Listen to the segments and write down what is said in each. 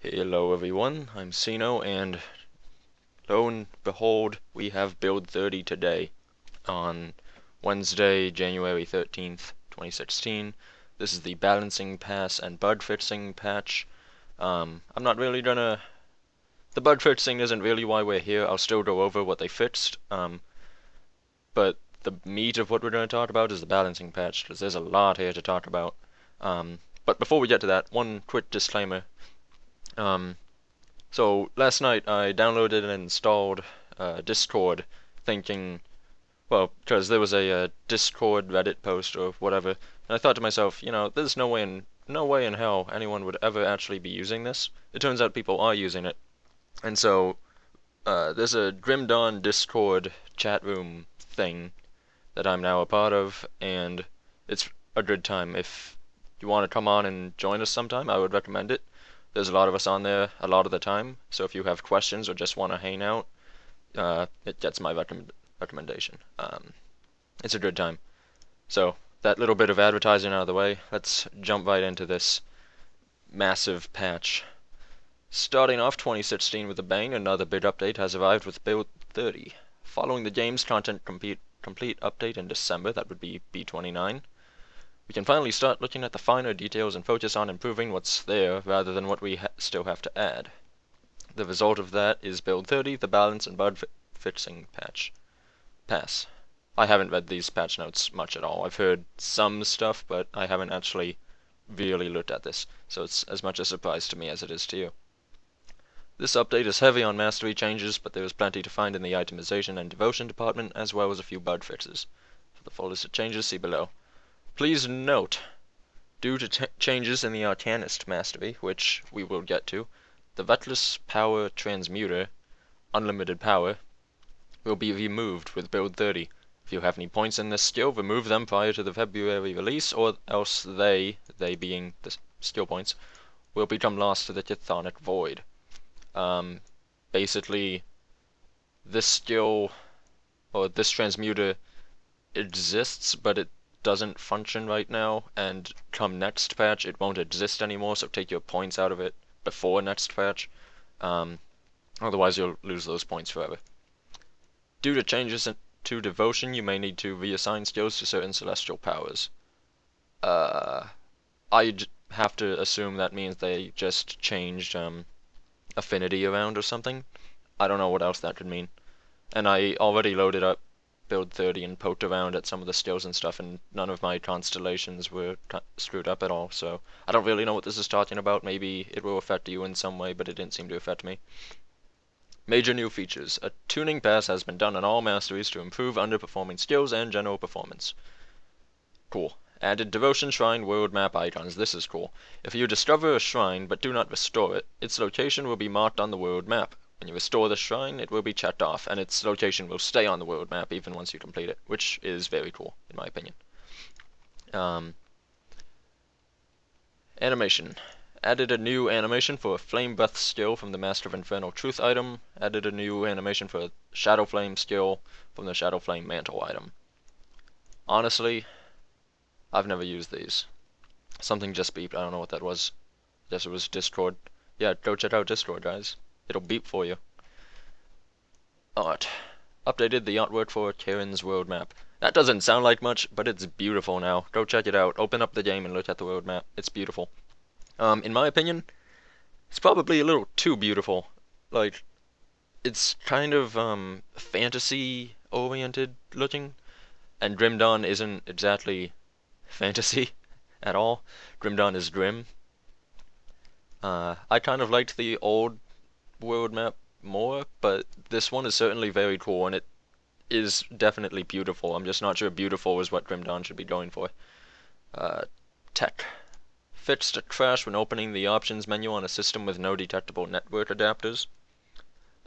Hello everyone, I'm Sino, and lo and behold, we have build 30 today on Wednesday, January 13th, 2016. This is the balancing pass and bug fixing patch. I'm not really gonna... The bug fixing isn't really why we're here. I'll still go over what they fixed, but the meat of what we're going to talk about is the balancing patch, because there's a lot here to talk about. But before we get to that, one quick disclaimer. So last night I downloaded and installed Discord, thinking, well, because there was a Discord Reddit post or whatever, and I thought to myself, there's no way in hell anyone would ever actually be using this. It turns out people are using it, and so there's a Grim Dawn Discord chat room thing that I'm now a part of, and it's a good time. If you want to come on and join us sometime, I would recommend it. There's a lot of us on there a lot of the time, so if you have questions or just want to hang out, it gets my recommendation. It's a good time. So, that little bit of advertising out of the way, let's jump right into this massive patch. Starting off 2016 with a bang, another big update has arrived with build 30. Following the game's content complete update in December, that would be B29, we can finally start looking at the finer details and focus on improving what's there rather than what we still have to add. The result of that is build 30, the balance and bug fixing pass. I haven't read these patch notes much at all. I've heard some stuff, but I haven't actually really looked at this, so it's as much a surprise to me as it is to you. This update is heavy on mastery changes, but there is plenty to find in the itemization and devotion department, as well as a few bug fixes. For the full list of changes, see below. Please note, due to changes in the Arcanist mastery, which we will get to, the Reckless Power Transmuter, unlimited power, will be removed with build 30. If you have any points in this skill, remove them prior to the February release, or else they being the skill points, will become lost to the Chthonic Void. Basically, this skill, or this transmuter, exists, but it doesn't function right now, and come next patch it won't exist anymore, so take your points out of it before next patch. Otherwise you'll lose those points forever. Due to changes to devotion, you may need to reassign skills to certain celestial powers. I'd have to assume that means they just changed affinity around or something. I don't know what else that could mean. And I already loaded up build 30 and poked around at some of the skills and stuff, and none of my constellations were screwed up at all, so I don't really know what this is talking about. Maybe it will affect you in some way, but it didn't seem to affect me. Major new features. A tuning pass has been done on all masteries to improve underperforming skills and general performance. Cool. Added devotion shrine world map icons. This is cool. If you discover a shrine but do not restore it, its location will be marked on the world map. When you restore the shrine, it will be checked off, and its location will stay on the world map even once you complete it, which is very cool, in my opinion. Animation. Added a new animation for a Flame Breath skill from the Master of Infernal Truth item. Added a new animation for a Shadow Flame skill from the Shadow Flame Mantle item. Honestly, I've never used these. Something just beeped, I don't know what that was. Guess it was Discord. Yeah, go check out Discord, guys. It'll beep for you. Art. Updated the artwork for Karen's world map. That doesn't sound like much, but it's beautiful now. Go check it out. Open up the game and look at the world map. It's beautiful. In my opinion, it's probably a little too beautiful. Like, it's kind of, fantasy-oriented looking, and Grim Dawn isn't exactly fantasy at all. Grim Dawn is grim. I kind of liked the old world map more, but this one is certainly very cool, and it is definitely beautiful. I'm just not sure beautiful is what Grim Dawn should be going for. Tech. Fixed a crash when opening the options menu on a system with no detectable network adapters.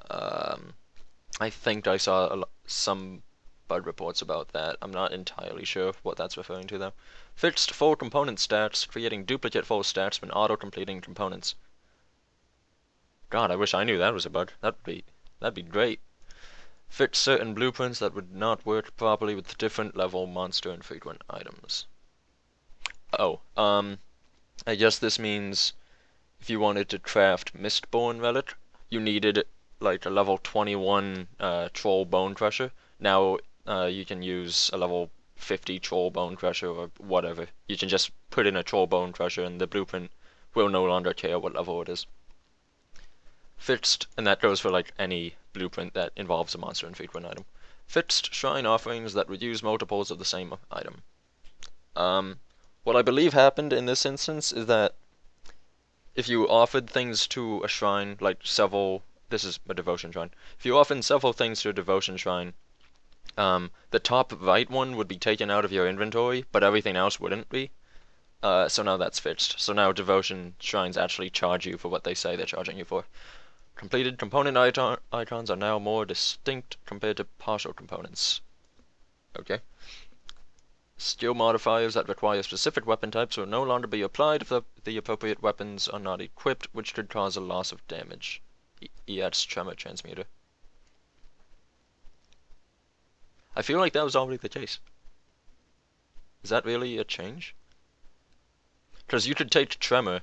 I think I saw some bug reports about that. I'm not entirely sure what that's referring to though. Fixed full component stats, creating duplicate full stats when auto-completing components. God, I wish I knew that was a bug. That'd be great. Fixed certain blueprints that would not work properly with different level monster and frequent items. Oh, I guess this means if you wanted to craft Mistborn Relic, you needed like a level 21 Troll Bone Crusher. Now you can use a level 50 Troll Bone Crusher or whatever. You can just put in a Troll Bone Crusher and the blueprint will no longer care what level it is. Fixed, and that goes for like any blueprint that involves a monster infrequent item. Fixed shrine offerings that would use multiples of the same item. What I believe happened in this instance is that if you offered things to a shrine, like several, this is a devotion shrine. If you offered several things to a devotion shrine, the top right one would be taken out of your inventory, but everything else wouldn't be. So now that's fixed. So now devotion shrines actually charge you for what they say they're charging you for. Completed component icons are now more distinct compared to partial components. Okay. Skill modifiers that require specific weapon types will no longer be applied if the appropriate weapons are not equipped, which could cause a loss of damage. EX Tremor Transmuter. I feel like that was already the case. Is that really a change? Because you could take Tremor,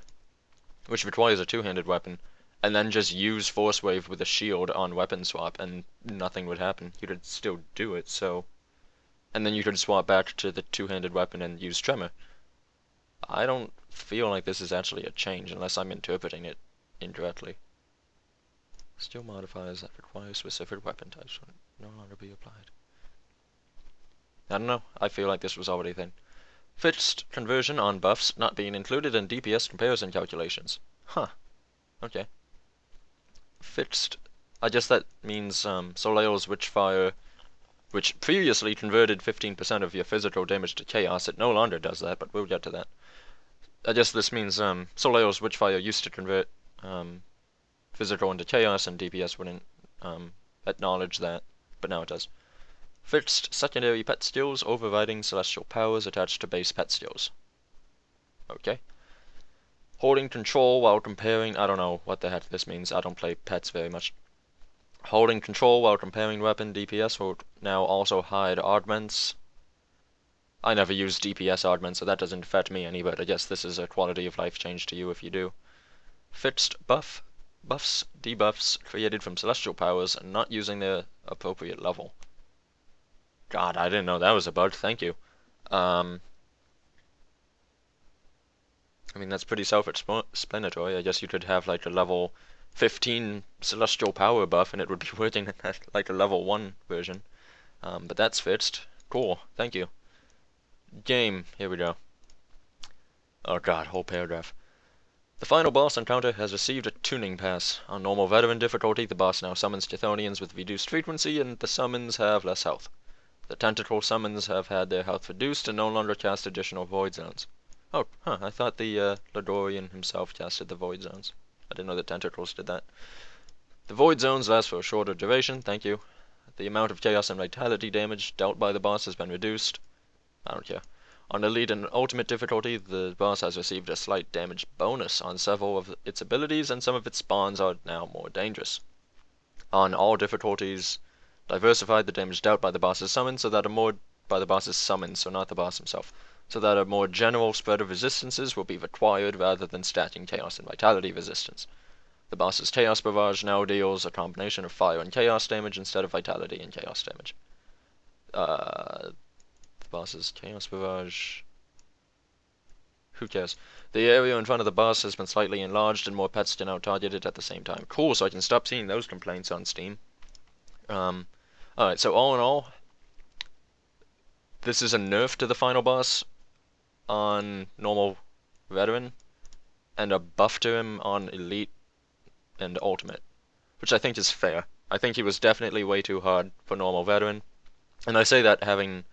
which requires a two-handed weapon, and then just use Force Wave with a shield on weapon swap, and nothing would happen. You could still do it, so... And then you could swap back to the two-handed weapon and use Tremor. I don't feel like this is actually a change, unless I'm interpreting it incorrectly. Skill modifiers that require specific weapon types will no longer be applied. I don't know, I feel like this was already a thing. Fixed conversion on buffs not being included in DPS comparison calculations. Huh. Okay. Fixed. I guess that means Soleil's Witchfire, which previously converted 15% of your physical damage to chaos. It no longer does that, but we'll get to that. I guess this means Soleil's Witchfire used to convert physical into chaos, and DPS wouldn't acknowledge that, but now it does. Fixed secondary pet skills overriding celestial powers attached to base pet skills. Okay. Holding control while comparing, I don't know what the heck this means, I don't play pets very much. Holding control while comparing weapon DPS will now also hide augments. I never use DPS augments, so that doesn't affect me any, but I guess this is a quality of life change to you if you do. Fixed buffs, debuffs created from celestial powers and not using their appropriate level. God, I didn't know that was a bug, thank you. I mean, that's pretty self-explanatory. I guess you could have like a level 15 celestial power buff and it would be working at like a level 1 version. But that's fixed. Cool, thank you. Game, here we go. Oh god, whole paragraph. The final boss encounter has received a tuning pass. On normal veteran difficulty, the boss now summons Chthonians with reduced frequency, and the summons have less health. The tentacle summons have had their health reduced and no longer cast additional void zones. Oh, huh, I thought the Ladorian himself casted the void zones. I didn't know the tentacles did that. The void zones last for a shorter duration, thank you. The amount of chaos and vitality damage dealt by the boss has been reduced. I don't care. On Elite and Ultimate difficulty, the boss has received a slight damage bonus on several of its abilities, and some of its spawns are now more dangerous. On all difficulties, diversified the damage dealt by the boss's summon, so that a more by the boss's summon, so not the boss himself, so that a more general spread of resistances will be required rather than stacking chaos and vitality resistance. The boss's Chaos Barrage now deals a combination of fire and chaos damage instead of vitality and chaos damage. The boss's Chaos Barrage... Who cares? The area in front of the boss has been slightly enlarged and more pets are now targeted at the same time. Cool, so I can stop seeing those complaints on Steam. Alright, so all in all, this is a nerf to the final boss on normal veteran, and a buff to him on elite and ultimate, which I think is fair. I think he was definitely way too hard for normal veteran, and I say that having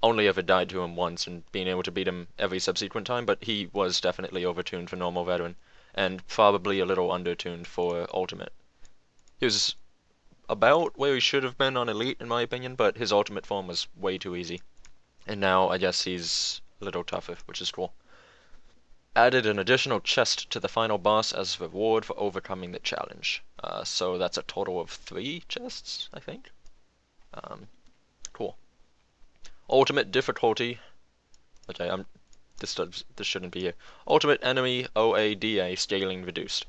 only ever died to him once and being able to beat him every subsequent time, but he was definitely overtuned for normal veteran, and probably a little undertuned for ultimate. He was about where he should have been on elite in my opinion, but his ultimate form was way too easy. And now I guess he's a little tougher, which is cool. Added an additional chest to the final boss as reward for overcoming the challenge. So that's a total of 3 chests, I think. Cool. Ultimate difficulty. Okay, this shouldn't be here. Ultimate enemy OADA scaling reduced.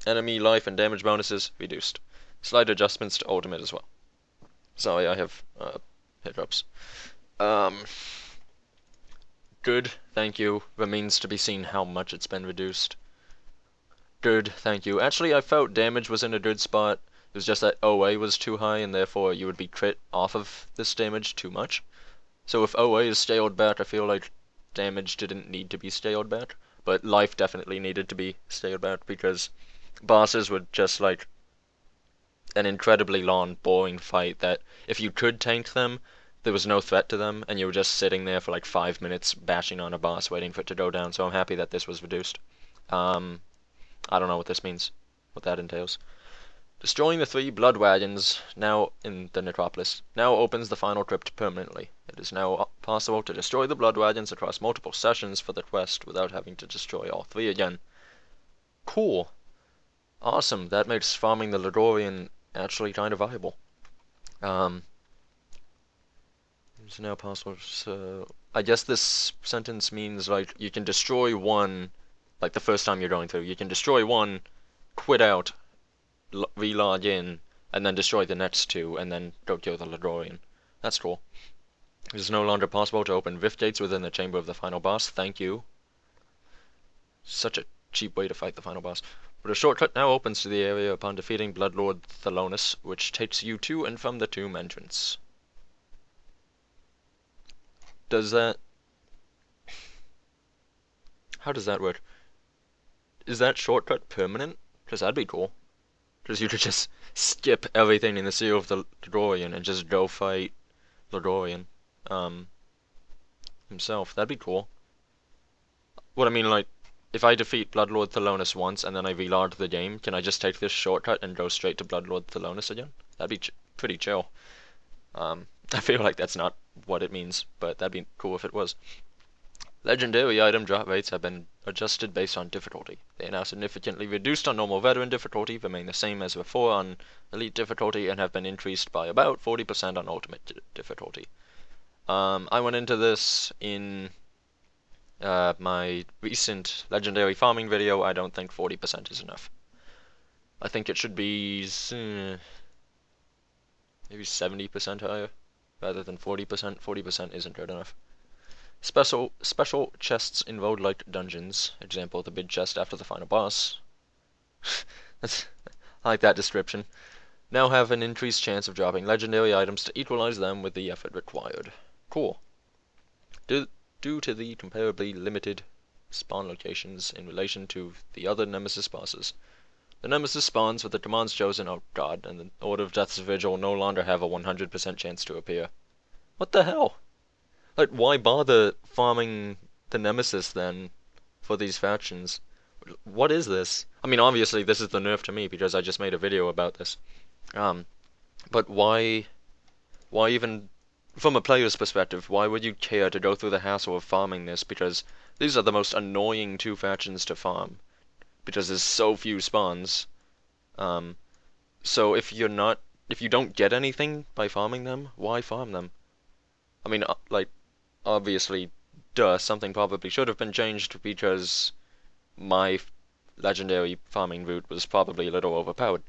Enemy life and damage bonuses reduced. Slight adjustments to ultimate as well. Sorry, I have hiccups. Good, thank you. Remains to be seen how much it's been reduced. Good, thank you. Actually, I felt damage was in a good spot. It was just that OA was too high, and therefore you would be crit off of this damage too much. So if OA is scaled back, I feel like damage didn't need to be scaled back. But life definitely needed to be scaled back, because bosses were just like an incredibly long, boring fight that if you could tank them, there was no threat to them, and you were just sitting there for like 5 minutes bashing on a boss waiting for it to go down, so I'm happy that this was reduced. I don't know what this means, what that entails. Destroying the 3 blood wagons now in the necropolis now opens the final crypt permanently. It is now possible to destroy the blood wagons across multiple sessions for the quest without having to destroy all 3 again. Cool. Awesome, that makes farming the Lodorian actually kind of viable. It's now possible, so I guess this sentence means like you can destroy one, like the first time you're going through, you can destroy one, quit out, re-log in, and then destroy the next 2, and then go kill the Lodorian. That's cool. It is no longer possible to open rift gates within the chamber of the final boss. Thank you. Such a cheap way to fight the final boss. But a shortcut now opens to the area upon defeating Bloodlord Thelonous, which takes you to and from the tomb entrance. Does that... How does that work? Is that shortcut permanent? Because that'd be cool. Because you could just skip everything in the Seal of the Lodorian and just go fight Lodorian himself. That'd be cool. What I mean, like, if I defeat Bloodlord Thelonous once and then I reload the game, can I just take this shortcut and go straight to Bloodlord Thelonous again? That'd be pretty chill. I feel like that's not what it means, but that'd be cool if it was. Legendary item drop rates have been adjusted based on difficulty. They are now significantly reduced on normal veteran difficulty, remain the same as before on elite difficulty, and have been increased by about 40% on ultimate difficulty. I went into this in my recent legendary farming video. I don't think 40% is enough. I think it should be maybe 70% higher rather than 40%. 40% isn't good enough. Special chests in roguelike dungeons, example the big chest after the final boss. I like that description. Now have an increased chance of dropping legendary items to equalize them with the effort required. Cool. Due to the comparably limited spawn locations in relation to the other Nemesis bosses, the Nemesis spawns with the commands chosen, oh god, and the Order of Death's Vigil no longer have a 100% chance to appear. What the hell? Like, why bother farming the Nemesis then for these factions? What is this? I mean, obviously this is the nerf to me because I just made a video about this. But why even, from a player's perspective, why would you care to go through the hassle of farming this? Because these are the most annoying 2 factions to farm. Because there's so few spawns. So if you don't get anything by farming them, why farm them? I mean, like, obviously, something probably should have been changed because my legendary farming route was probably a little overpowered.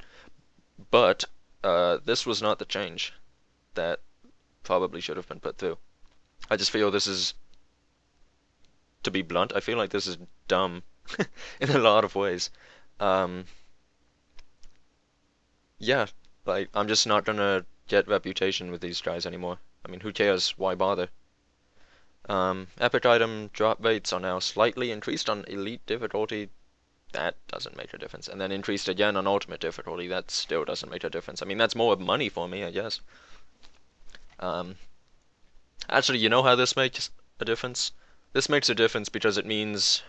But this was not the change that probably should have been put through. I just feel this is, to be blunt, I feel like this is dumb in a lot of ways. Yeah, like, I'm just not gonna get reputation with these guys anymore. I mean, who cares? Why bother? Epic item drop rates are now slightly increased on elite difficulty. That doesn't make a difference. And then increased again on ultimate difficulty. That still doesn't make a difference. I mean, that's more money for me, I guess. Actually, you know how this makes a difference? This makes a difference because it means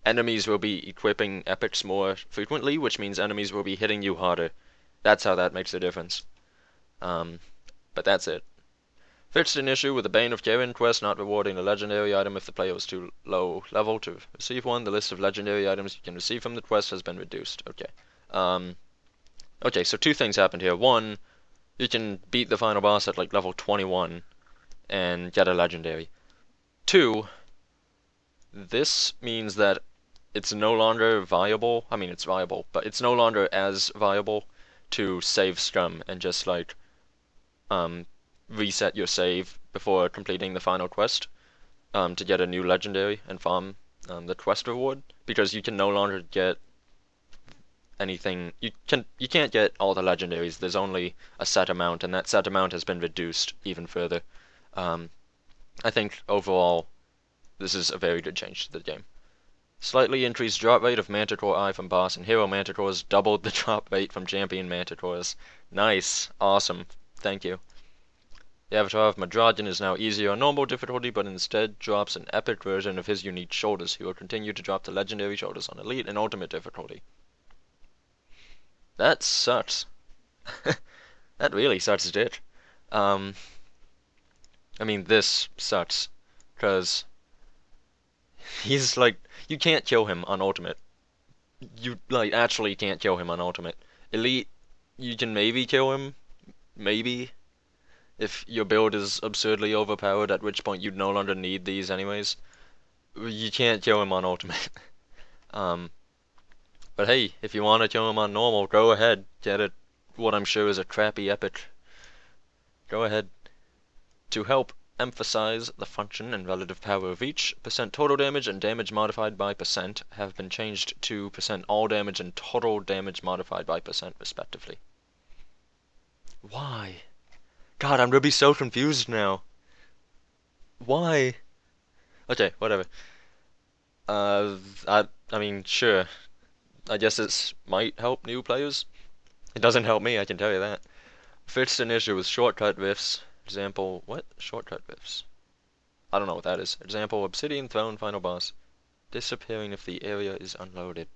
enemies will be equipping epics more frequently, which means enemies will be hitting you harder. That's how that makes a difference. But that's it. Fixed an issue with the Bane of Karen quest not rewarding a legendary item if the player was too low level to receive one. The list of legendary items you can receive from the quest has been reduced. Okay. Okay, so 2 things happened here. 1, you can beat the final boss at like level 21 and get a legendary. 2, This means that it's no longer viable. I mean, it's viable, but it's no longer as viable to save scum and just like um, reset your save before completing the final quest to get a new legendary and farm the quest reward, because you can no longer get anything. You can't get all the legendaries. There's only a set amount, and that set amount has been reduced even further. Um, I think overall this is a very good change to the game. Slightly increased drop rate of Manticore Eye from boss and hero Manticores, doubled the drop rate from champion Manticores. Nice, awesome, thank you. The avatar of Madrogen is now easier on normal difficulty, but instead drops an epic version of his unique shoulders. He will continue to drop the legendary shoulders on elite and ultimate difficulty. That sucks. That really sucks dick. Um, I mean, this sucks, because he's like, you can't kill him on ultimate. You, like, actually can't kill him on ultimate. Elite, you can maybe kill him, maybe, if your build is absurdly overpowered, at which point you'd no longer need these anyways. You can't kill him on ultimate. um, but hey, if you want to kill him on normal, go ahead. Get it, what I'm sure is a crappy epic. Go ahead. To help emphasize the function and relative power of each, percent total damage and damage modified by percent have been changed to percent all damage and total damage modified by percent respectively. Why? God, I'm gonna be so confused now. Why? Okay, whatever. I mean, sure. I guess it might help new players. It doesn't help me, I can tell you that. Fixed an issue with shortcut rifts. Example, what? Shortcut rifts. I don't know what that is. Example, Obsidian Throne final boss. Disappearing if the area is unloaded.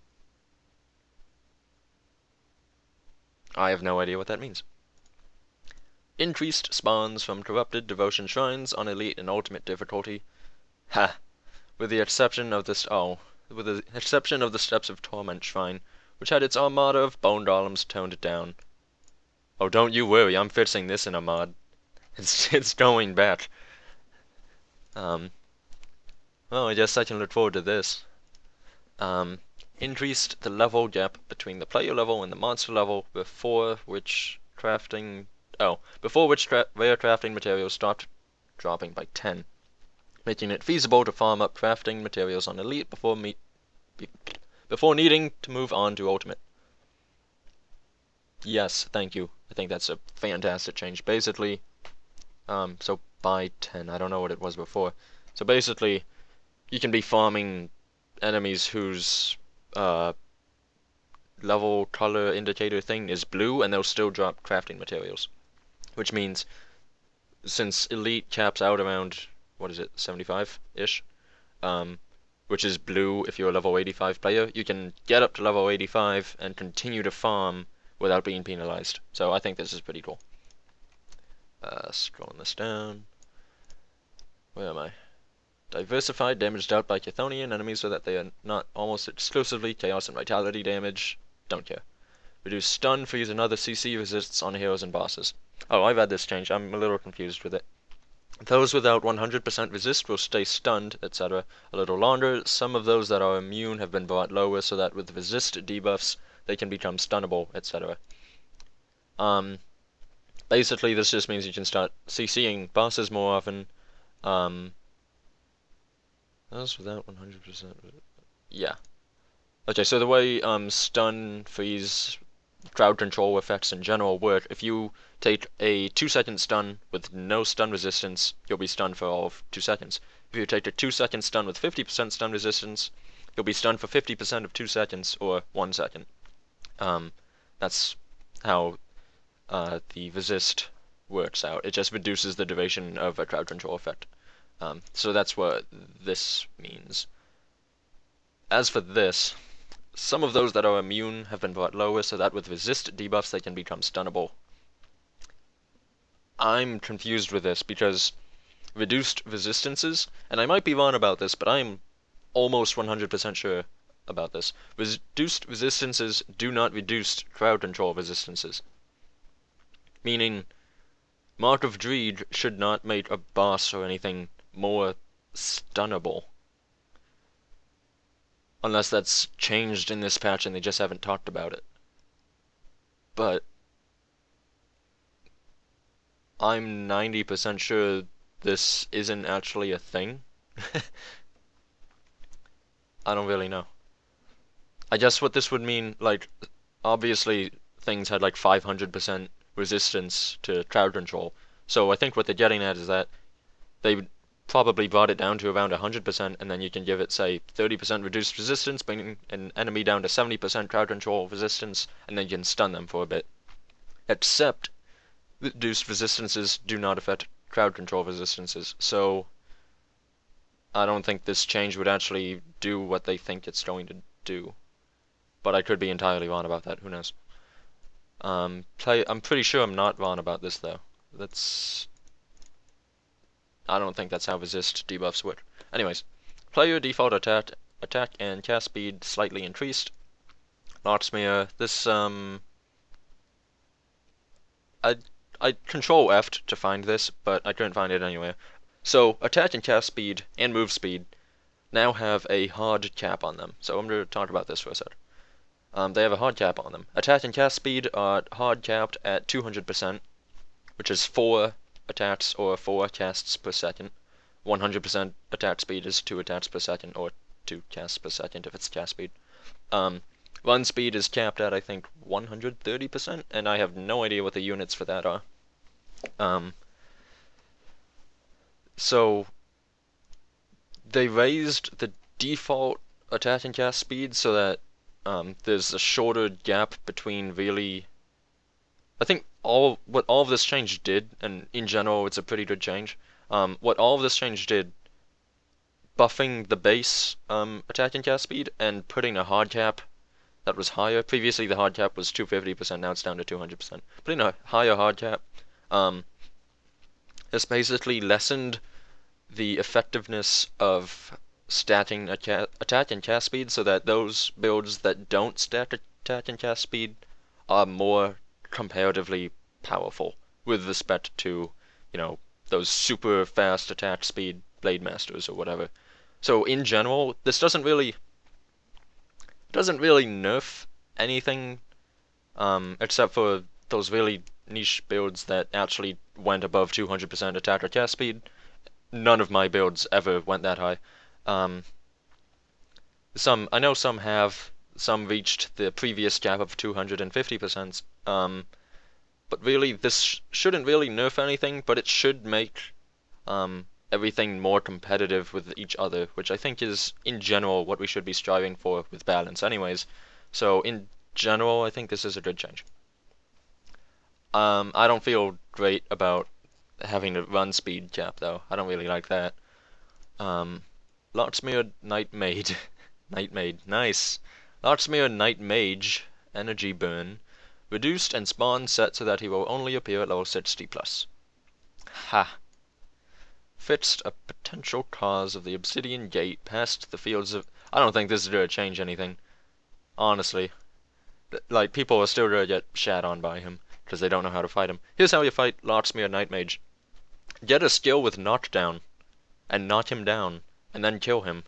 I have no idea what that means. Increased spawns from corrupted devotion shrines on elite and ultimate difficulty. Ha! With the exception of this with the exception of the Steps of Torment shrine, which had its armada of bone golems toned down. Oh, don't you worry, I'm fixing this in a mod. It's going back. Well, I guess I can look forward to this. Increased the level gap between the player level and the monster level before which rare crafting materials stopped dropping by 10, making it feasible to farm up crafting materials on elite before needing to move on to ultimate. Yes, thank you. I think that's a fantastic change. Basically, so by 10, I don't know what it was before. So basically, you can be farming enemies whose level color indicator thing is blue, and they'll still drop crafting materials. Which means, since elite caps out around, what is it, 75-ish? Which is blue if you're a level 85 player, you can get up to level 85 and continue to farm without being penalized. So I think this is pretty cool. Scrolling this down. Where am I? Diversified, damage dealt by Chthonian enemies so that they are not almost exclusively chaos and vitality damage. Don't care. Reduce stun, freeze, and other CC resists on heroes and bosses. Oh, I've had this change. I'm a little confused with it. Those without 100% resist will stay stunned, etc. a little longer. Some of those that are immune have been brought lower so that with resist debuffs they can become stunnable, etc. Basically this just means you can start CCing bosses more often. Those without 100%. Yeah. Okay, so the way stun, freeze, crowd control effects in general work, if you take a 2-second stun with no stun resistance, you'll be stunned for all of 2 seconds. If you take a 2-second stun with 50% stun resistance, you'll be stunned for 50% of 2 seconds, or 1 second. That's how the resist works out. It just reduces the duration of a crowd control effect. So that's what this means. As for this, some of those that are immune have been brought lower so that with resist debuffs they can become stunnable. I'm confused with this because reduced resistances, and I might be wrong about this, but I'm almost 100% sure about this. Reduced resistances do not reduce crowd control resistances. Meaning, Mark of Dread should not make a boss or anything more stunnable. Unless that's changed in this patch and they just haven't talked about it. But I'm 90% sure this isn't actually a thing. I don't really know. I guess what this would mean, like, obviously things had like 500% resistance to crowd control. So I think what they're getting at is that they probably brought it down to around 100%, and then you can give it, say, 30% reduced resistance, bringing an enemy down to 70% crowd control resistance, and then you can stun them for a bit. Except reduced resistances do not affect crowd control resistances, so I don't think this change would actually do what they think it's going to do. But I could be entirely wrong about that, who knows. I'm pretty sure I'm not wrong about this though. I don't think that's how resist debuffs work. Anyways, player default attack and cast speed slightly increased. Locksmere, this I I control F to find this, but I couldn't find it anywhere. So attack and cast speed and move speed now have a hard cap on them. So I'm going to talk about this for a sec. They have a hard cap on them. Attack and cast speed are hard capped at 200%, which is 4 attacks or 4 casts per second. 100% attack speed is 2 attacks per second, or 2 casts per second if it's cast speed. Run speed is capped at, I think, 130%, and I have no idea what the units for that are. So they raised the default attack and cast speed so that there's a shorter gap between really. I think what all of this change did, and in general it's a pretty good change. What all of this change did, buffing the base attack and cast speed and putting a hard cap that was higher. Previously the hard cap was 250%, now it's down to 200%. Putting a higher hard cap, has basically lessened the effectiveness of stacking attack and cast speed so that those builds that don't stack attack and cast speed are more comparatively powerful with respect to, those super fast attack speed Blade Masters or whatever. So in general, this doesn't really nerf anything, except for those really niche builds that actually went above 200% attack or cast speed. None of my builds ever went that high. I know some have, some reached the previous cap of 250%. But really, this shouldn't really nerf anything, but it should make everything more competitive with each other, which I think is, in general, what we should be striving for with balance anyways. So, in general, I think this is a good change. I don't feel great about having a run speed cap, though. I don't really like that. Locksmere Knight Maid. Knight Maid, nice. Locksmere Knight Mage, Energy Burn. Reduced and spawn set so that he will only appear at level 60+. Ha! Fixed a potential cause of the Obsidian Gate past the fields of. I don't think this is gonna change anything. Honestly. Like, people are still gonna get shat on by him, because they don't know how to fight him. Here's how you fight Locksmere Night Mage. Get a skill with Knockdown, and knock him down, and then kill him.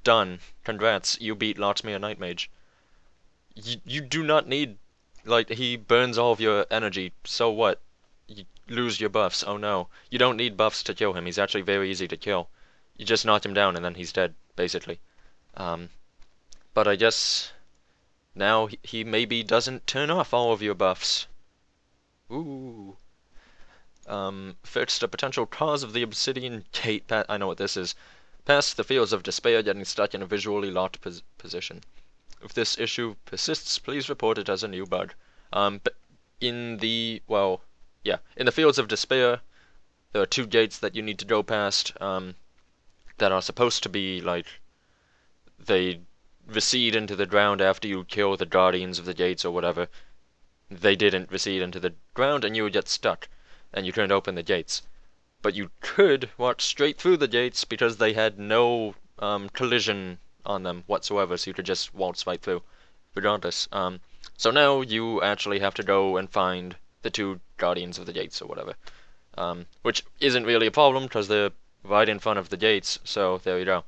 Done. Congrats, you beat Locksmere Night Mage. You do not need. Like, he burns all of your energy, so what? You lose your buffs, oh no. You don't need buffs to kill him, he's actually very easy to kill. You just knock him down and then he's dead, basically. But I guess now he maybe doesn't turn off all of your buffs. Ooh. Fixed a potential cause of the Obsidian Gate. I know what this is. Past the fields of despair, getting stuck in a visually locked position. If this issue persists, please report it as a new bug. But in the fields of despair, there are 2 gates that you need to go past, that are supposed to be, like, they recede into the ground after you kill the guardians of the gates or whatever. They didn't recede into the ground and you would get stuck, and you couldn't open the gates. But you could walk straight through the gates because they had no collision on them whatsoever, so you could just waltz right through, regardless. So now you actually have to go and find the 2 guardians of the gates or whatever, which isn't really a problem because they're right in front of the gates. So there you go.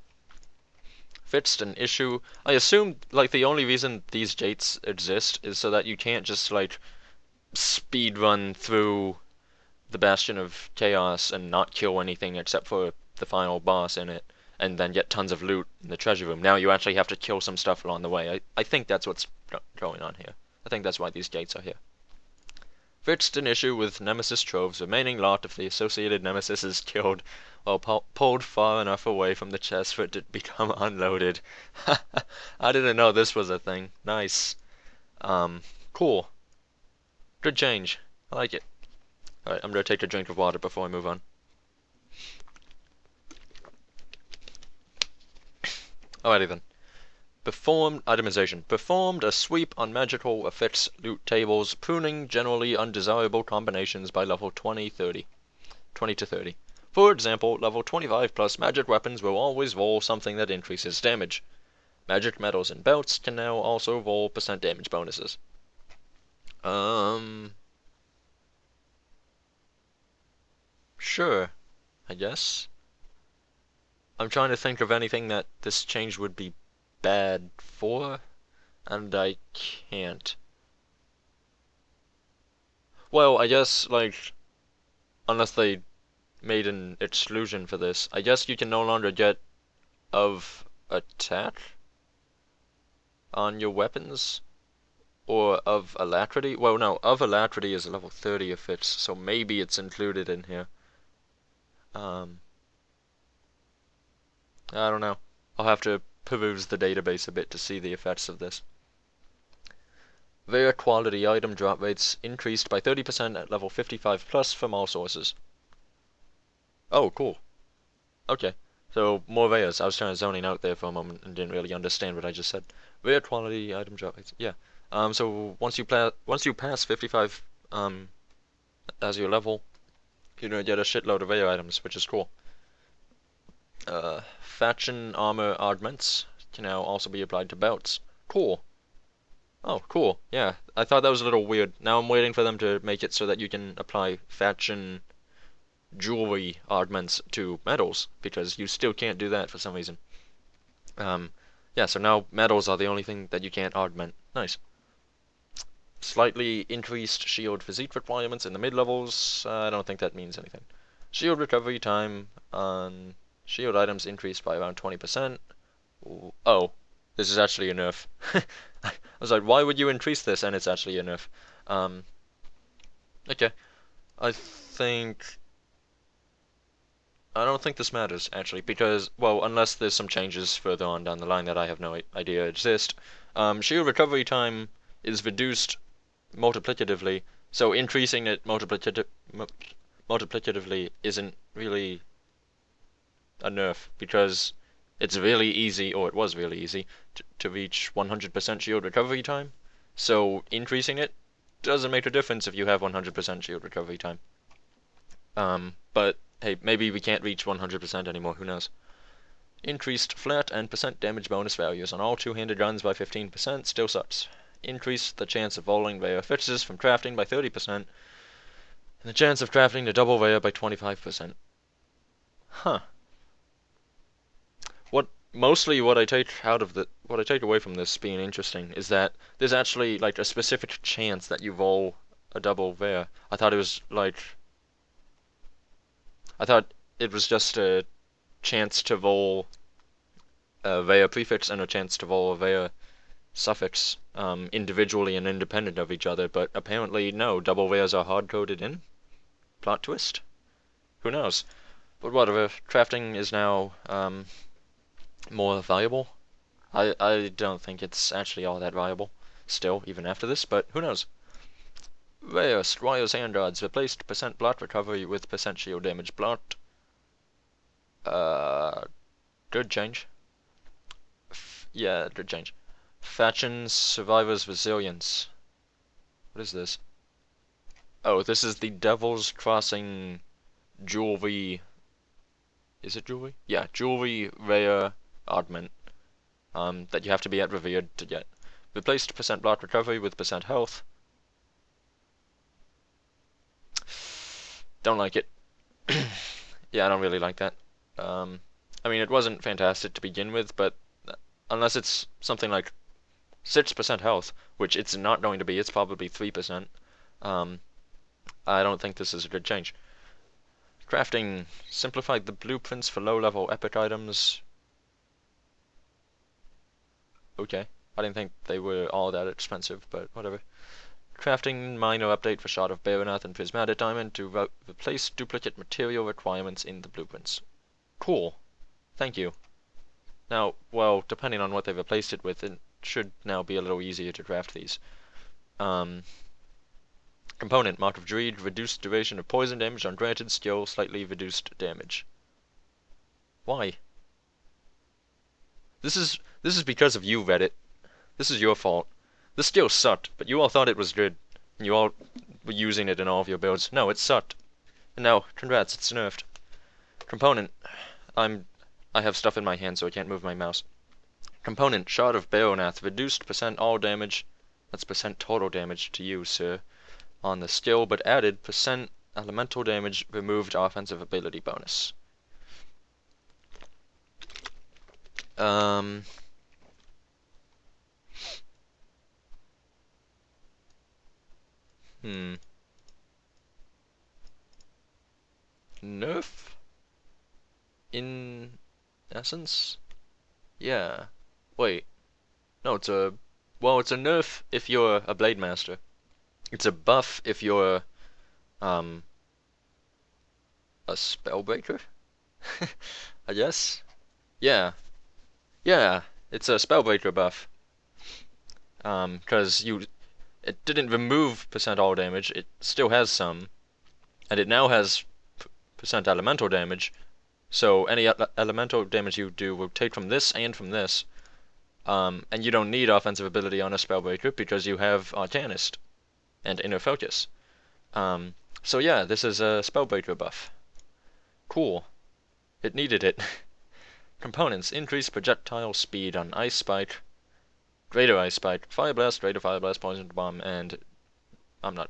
fixed an issue. I assume like the only reason these gates exist is so that you can't just like speed run through the Bastion of Chaos and not kill anything except for the final boss in it, and then get tons of loot in the treasure room. Now you actually have to kill some stuff along the way. I think that's what's going on here. I think that's why these gates are here. Fixed an issue with Nemesis Trove's remaining lot if the associated Nemesis is killed while pulled far enough away from the chest for it to become unloaded. I didn't know this was a thing. Nice. Cool. Good change. I like it. Alright, I'm gonna take a drink of water before I move on. Alrighty then. Performed itemization. Performed a sweep on magical effects loot tables, pruning generally undesirable combinations by level 20 to 30. For example, level 25 plus magic weapons will always roll something that increases damage. Magic medals and belts can now also roll % damage bonuses. Sure, I guess. I'm trying to think of anything that this change would be bad for, and I can't. Well, I guess, like, unless they made an exclusion for this, I guess you can no longer get of attack on your weapons, or of alacrity. Well, no, of alacrity is level 30 if it's, so maybe it's included in here. I don't know. I'll have to peruse the database a bit to see the effects of this. Rare quality item drop rates increased by 30% at level 55 plus from all sources. Oh, cool. Okay. So, more rares. I was trying to zoning out there for a moment and didn't really understand what I just said. Rare quality item drop rates. Yeah. So once you pass 55 as your level, you're gonna get a shitload of rare items, which is cool. Faction armor augments can now also be applied to belts. Cool. Oh, cool. Yeah, I thought that was a little weird. Now I'm waiting for them to make it so that you can apply faction jewelry augments to medals, because you still can't do that for some reason. Yeah, so now medals are the only thing that you can't augment. Nice. Slightly increased shield physique requirements in the mid-levels. I don't think that means anything. Shield recovery time on shield items increased by around 20%. Oh, this is actually a nerf. I was like, why would you increase this? And it's actually a nerf. Okay. I don't think this matters, actually, because, well, unless there's some changes further on down the line that I have no idea exist. Shield recovery time is reduced multiplicatively, so increasing it multiplicatively isn't really a nerf, because it's really easy, or it was really easy, to reach 100% shield recovery time. So increasing it doesn't make a difference if you have 100% shield recovery time. But hey, maybe we can't reach 100% anymore, who knows. Increased flat and % damage bonus values on all two-handed guns by 15% still sucks. Increased the chance of rolling rare fixes from crafting by 30%, and the chance of crafting the double rare by 25%. Huh. What I take away from this being interesting is that there's actually like a specific chance that you roll a double rare. I thought it was just a chance to roll a rare prefix and a chance to roll a rare suffix individually and independent of each other, but apparently no, double rares are hard-coded in. Plot twist? Who knows? But whatever, crafting is now more valuable. I don't think it's actually all that valuable still, even after this, but who knows? Rare Squire's Hand Guards replaced % block recovery with % shield damage blocked. Good change. Yeah, good change. Faction Survivor's Resilience. What is this? Oh, this is the Devil's Crossing jewelry. Is it jewelry? Yeah, jewelry rare augment. That you have to be at revered to get. Replaced % block recovery with % health. Don't like it. Yeah, I don't really like that. I mean, it wasn't fantastic to begin with, but unless it's something like 6% health, which it's not going to be. It's probably 3%. Um, I don't think this is a good change. Crafting simplified the blueprints for low-level epic items. Okay, I didn't think they were all that expensive, but whatever. Crafting minor update for Shard of Baronath and Prismatic Diamond to replace duplicate material requirements in the blueprints. Cool. Thank you. Now, well, depending on what they've replaced it with, it should now be a little easier to craft these. Component, Mark of Dreed, reduced duration of poison damage on granted skill, slightly reduced damage. Why? This is because of you, Reddit. This is your fault. This skill sucked, but you all thought it was good, and you all were using it in all of your builds. No, it sucked. And now, congrats, it's nerfed. Component, I have stuff in my hand, so I can't move my mouse. Component, Shard of Baronath, reduced percent all damage, that's percent total damage to you, sir, on the skill, but added percent elemental damage, removed offensive ability bonus. Nerf? In essence? Yeah. Wait. No, it's a... Well, it's a nerf if you're a Blade Master. It's a buff if you're, a Spellbreaker? I guess? Yeah. Yeah, it's a Spellbreaker buff. 'Cause it didn't remove percent all damage, it still has some. And it now has percent elemental damage, so any elemental damage you do will take from this and from this. And you don't need offensive ability on a Spellbreaker because you have Arcanist and Inner Focus. So yeah, this is a Spellbreaker buff. Cool. It needed it. Components, increased projectile speed on Ice Spike, Greater Ice Spike, Fire Blast, Greater Fire Blast, Poison Bomb, and... not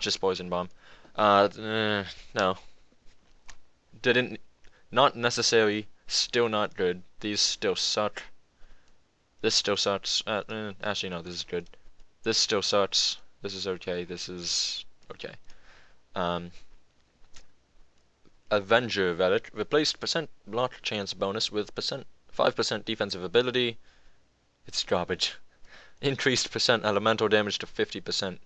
just Poison Bomb. No. Not necessary, still not good. These still suck. This still sucks. Actually, no, this is good. This still sucks. This is okay. This is okay. Avenger Relic replaced percent block chance bonus with 5% defensive ability. It's garbage. Increased percent elemental damage to 50%.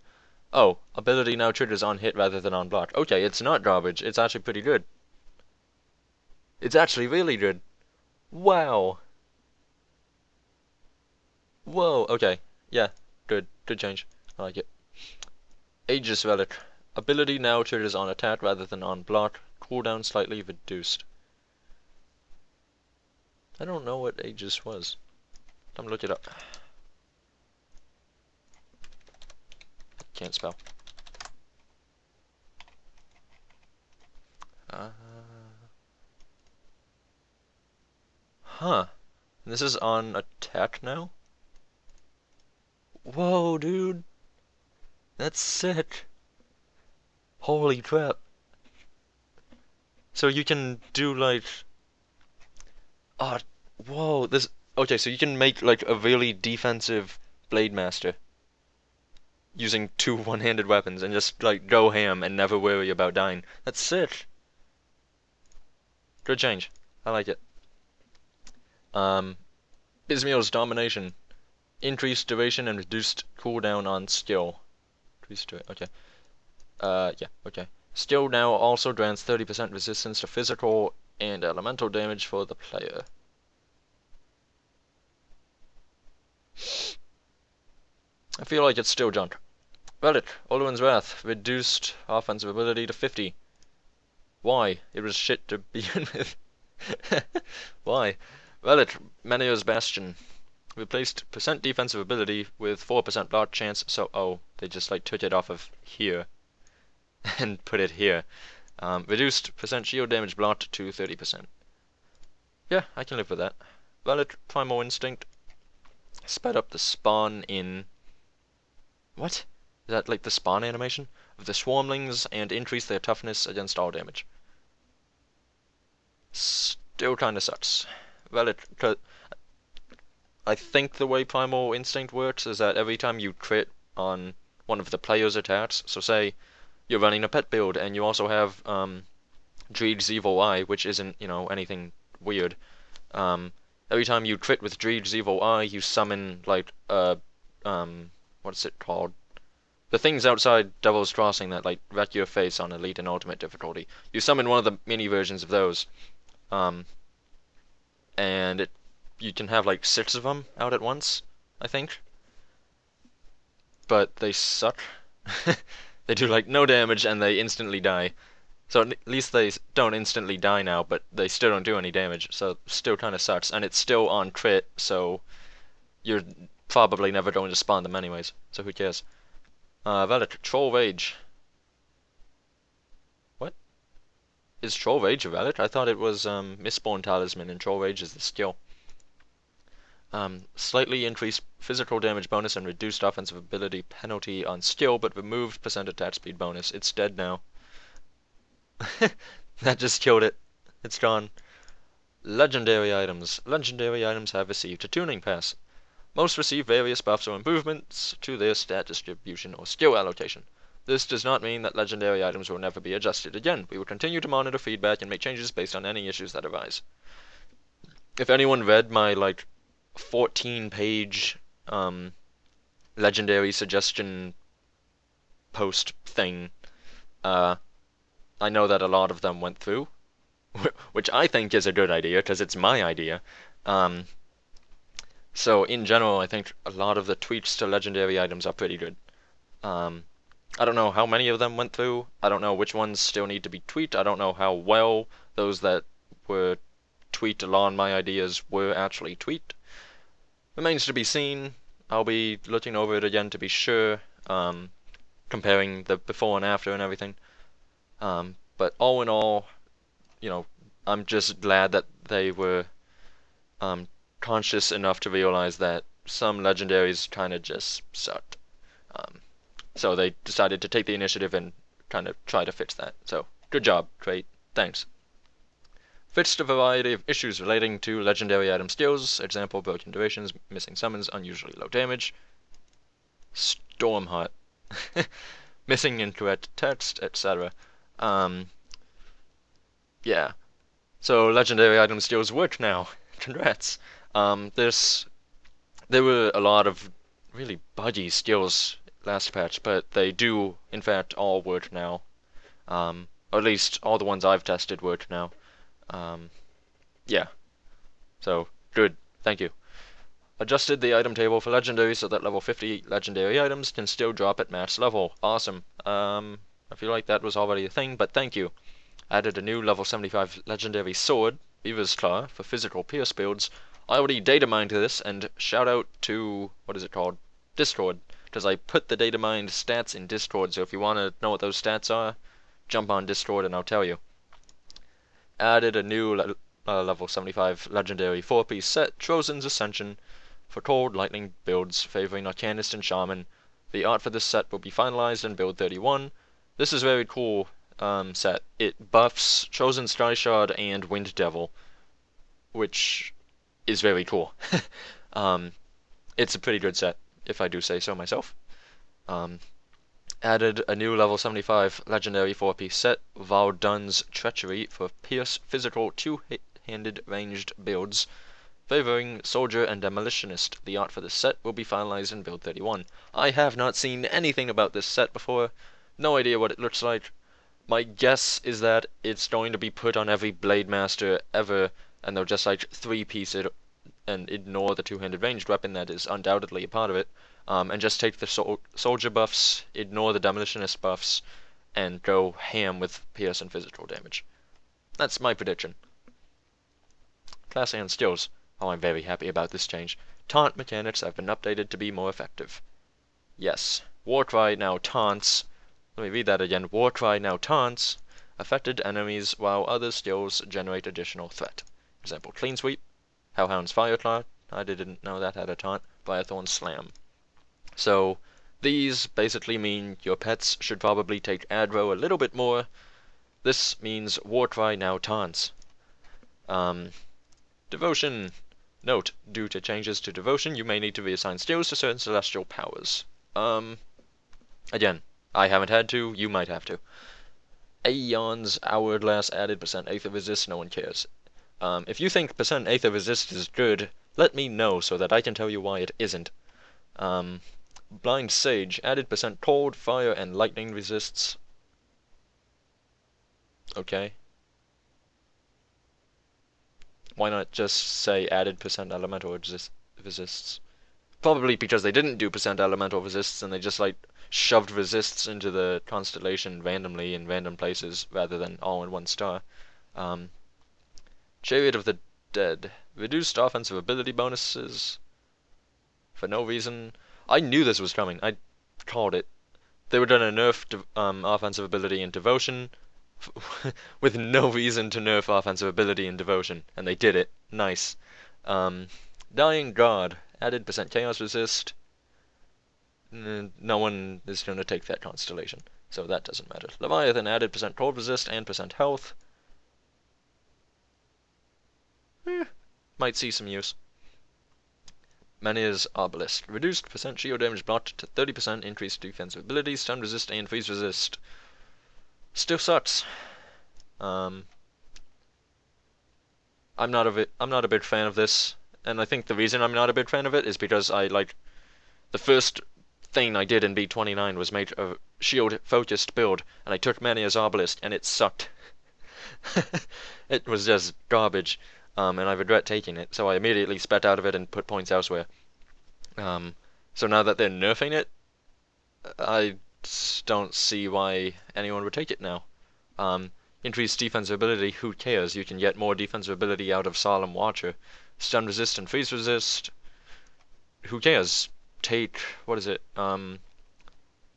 Oh, ability now triggers on hit rather than on block. Okay, it's not garbage. It's actually pretty good. It's actually really good. Wow. Whoa, okay. Yeah, good. Good change. I like it. Aegis Relic. Ability now triggers on attack rather than on block. Cooldown slightly reduced. I don't know what Aegis was. Time to look it up. Can't spell. Huh. And this is on attack now? Whoa, dude. That's sick. Holy crap. So you can do like... whoa, this... Okay, so you can make like a really defensive Blade Master using 2 one-handed weapons and just like go ham and never worry about dying. That's sick. Good change. I like it. Ismael's Domination. Increased duration and reduced cooldown on skill. Okay. Yeah, okay. Skill now also grants 30% resistance to physical and elemental damage for the player. I feel like it's still junk. Relic, Oluen's Wrath, reduced offensive ability to 50. Why? It was shit to begin with. Why? Relic, Menier's Bastion. Replaced percent defensive ability with 4% block chance, so they just like took it off of here and put it here. Reduced percent shield damage blocked to 30%. Yeah, I can live with that. Relic, Primal Instinct. Sped up the spawn in... What? Is that like the spawn animation? Of the Swarmlings and increase their toughness against all damage. Still kinda sucks. Relic... I think the way Primal Instinct works is that every time you crit on one of the player's attacks, so say you're running a pet build and you also have Dreed's Evil Eye, which isn't, anything weird. Every time you crit with Dreed's Evil Eye, you summon like what's it called? The things outside Devil's Crossing that like wreck your face on Elite and Ultimate difficulty. You summon one of the mini versions of those, um, and you can have like 6 of them out at once, I think. But they suck. They do like no damage and they instantly die. So at least they don't instantly die now, but they still don't do any damage, so still kind of sucks. And it's still on crit, so you're probably never going to spawn them anyways, so who cares? Relic, Troll Rage. What? Is Troll Rage a relic? I thought it was Mistborn Talisman and Troll Rage is the skill. Slightly increased physical damage bonus and reduced offensive ability penalty on skill, but removed percent attack speed bonus. It's dead now. That just killed it. It's gone. Legendary items. Legendary items have received a tuning pass. Most receive various buffs or improvements to their stat distribution or skill allocation. This does not mean that legendary items will never be adjusted again. We will continue to monitor feedback and make changes based on any issues that arise. If anyone read my 14-page legendary suggestion post thing, I know that a lot of them went through, which I think is a good idea because it's my idea. So in general, I think a lot of the tweaks to legendary items are pretty good. I don't know how many of them went through. I don't know which ones still need to be tweaked. I don't know how well those that were tweaked along my ideas were actually tweaked. Remains to be seen. I'll be looking over it again to be sure, comparing the before and after and everything. But all in all, I'm just glad that they were conscious enough to realize that some legendaries kind of just sucked. So they decided to take the initiative and kind of try to fix that. So good job, great, thanks. Fixed a variety of issues relating to legendary item skills, example broken durations, missing summons, unusually low damage. Stormheart. Missing incorrect text, etc. Yeah. So legendary item skills work now. Congrats. There were a lot of really buggy skills last patch, but they do, in fact, all work now. Or at least all the ones I've tested work now. Yeah. So, good. Thank you. Adjusted the item table for legendary so that level 50 legendary items can still drop at max level. Awesome. I feel like that was already a thing, but thank you. Added a new level 75 legendary sword, Beaver's Claw, for physical pierce builds. I already data mined this, and shout out to, what is it called? Discord, because I put the data mined stats in Discord, so if you want to know what those stats are, jump on Discord and I'll tell you. Added a new level 75 legendary 4-piece set, Trozen's Ascension, for cold lightning builds favoring Arcanist and Shaman. The art for this set will be finalized in build 31. This is very cool set. It buffs Chosen Sky Shard and Wind Devil, which is very cool. It's a pretty good set, if I do say so myself. Added a new level 75 legendary 4-piece set, Valdun's Treachery, for Pierce physical 2-handed ranged builds, favoring Soldier and Demolitionist. The art for this set will be finalized in build 31. I have not seen anything about this set before, no idea what it looks like. My guess is that it's going to be put on every Blade Master ever, and they'll just 3-piece it and ignore the 2-handed ranged weapon that is undoubtedly a part of it, and just take the soldier buffs, ignore the demolitionist buffs, and go ham with pierce and physical damage. That's my prediction. Class and skills. Oh, I'm very happy about this change. Taunt mechanics have been updated to be more effective. Yes, Warcry now taunts. Let me read that again. Warcry now taunts affected enemies while other skills generate additional threat. Example, Clean Sweep, Hellhound's Fireclaw, I didn't know that had a taunt, Firethorn Slam. So, these basically mean your pets should probably take aggro a little bit more. This means Warcry now taunts. Devotion. Note, due to changes to devotion, you may need to reassign skills to certain celestial powers. Again, I haven't had to, you might have to. Aeon's Hourglass added percent Aether Resist, no one cares. If you think percent Aether Resist is good, let me know so that I can tell you why it isn't. Blind Sage added percent Cold, Fire, and Lightning Resists. Okay. Why not just say added percent Elemental Resists? Probably because they didn't do percent Elemental Resists and they just like shoved resists into the constellation randomly in random places rather than all in one star. Chariot of the Dead. Reduced offensive ability bonuses for no reason. I knew this was coming. I called it. They were gonna nerf offensive ability and devotion with no reason to nerf offensive ability and devotion, and they did it. Nice. Dying God added percent chaos resist. No one is gonna take that constellation, so that doesn't matter. Leviathan added percent cold resist and percent health. Might see some use. Manir's Obelisk. Reduced percent shield damage blocked to 30%, increased defensive ability, stun resist, and freeze resist. Still sucks. I'm not a big fan of this, and I think the reason I'm not a big fan of it is because the first thing I did in B29 was make a shield focused build, and I took Manir's Obelisk, and it sucked. It was just garbage. And I regret taking it, so I immediately spat out of it and put points elsewhere. So now that they're nerfing it, I don't see why anyone would take it now. Increased defensive ability, who cares? You can get more defensive ability out of Solemn Watcher. Stun resist and freeze resist, who cares? Take, what is it?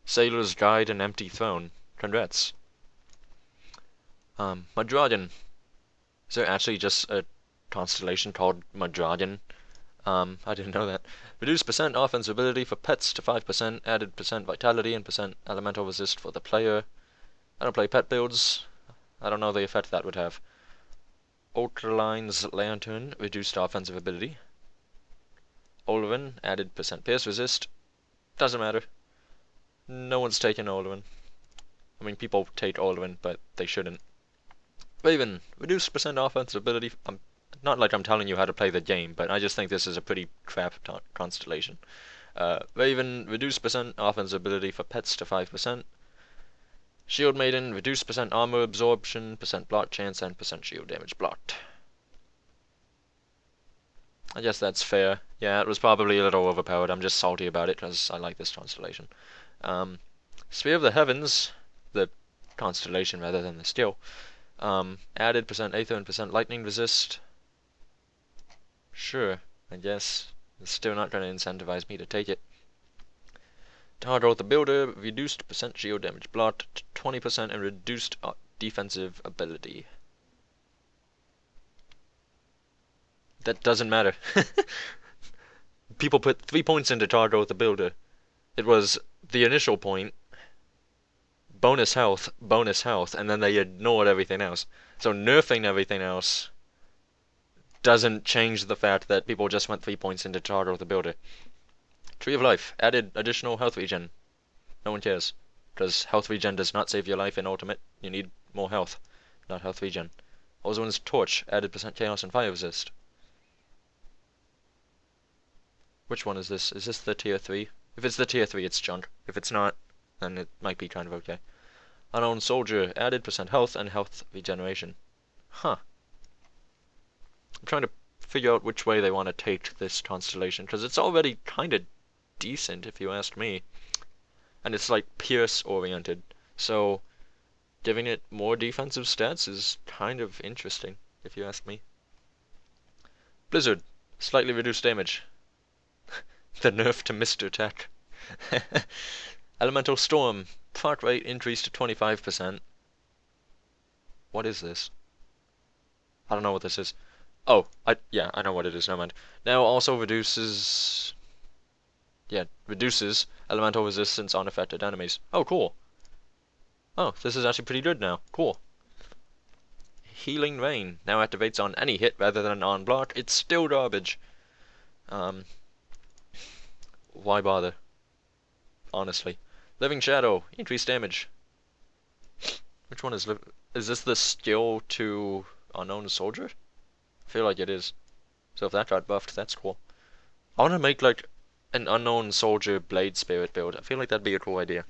Sailor's Guide and Empty Throne. Congrats. Madragon. Is there actually just a constellation called Madragon? I didn't know that. Reduced percent offensive ability for pets to 5%, added percent vitality and percent elemental resist for the player. I don't play pet builds. I don't know the effect that would have. Ultraline's Lantern, reduced offensive ability. Olivin, added percent pierce resist. Doesn't matter. No one's taking Olivin. I mean, people take Olivin, but they shouldn't. Raven, reduced percent offensive ability. Not like I'm telling you how to play the game, but I just think this is a pretty crap constellation. Raven, reduced percent offensive ability for pets to 5%. Shield Maiden, reduced percent armor absorption, percent block chance, and percent shield damage blocked. I guess that's fair. Yeah, it was probably a little overpowered. I'm just salty about it because I like this constellation. Sphere of the Heavens, the constellation rather than the skill, added percent Aether and percent lightning resist. Sure, I guess. It's still not going to incentivize me to take it. Targot the Builder, reduced percent shield damage blocked to 20% and reduced defensive ability. That doesn't matter. People put 3 points into Targot the Builder. It was the initial point, bonus health, and then they ignored everything else. So nerfing everything else doesn't change the fact that people just went 3 points into Targot the Builder. Tree of Life, added additional health regen. No one cares, because health regen does not save your life in Ultimate. You need more health, not health regen. Ozone's Torch, added percent chaos and fire resist. Which one is this? Is this the tier 3? If it's the tier 3, it's junk. If it's not, then it might be kind of okay. Unknown Soldier, added percent health and health regeneration. Huh. I'm trying to figure out which way they want to take this constellation, because it's already kind of decent, if you ask me. And it's like Pierce oriented, so giving it more defensive stats is kind of interesting, if you ask me. Blizzard, slightly reduced damage. The nerf to Mr. Tech. Elemental Storm, fart rate increased to 25%. What is this? I don't know what this is. Oh, yeah, I know what it is, never mind. Now also reduces elemental resistance on affected enemies. Oh, cool. Oh, this is actually pretty good now. Cool. Healing Rain now activates on any hit rather than on block. It's still garbage. Um, why bother? Honestly. Living Shadow, increased damage. Which one is this the skill to Unknown Soldier? I feel like it is. So if that got buffed, that's cool. I want to make like an Unknown Soldier Blade Spirit build. I feel like that'd be a cool idea.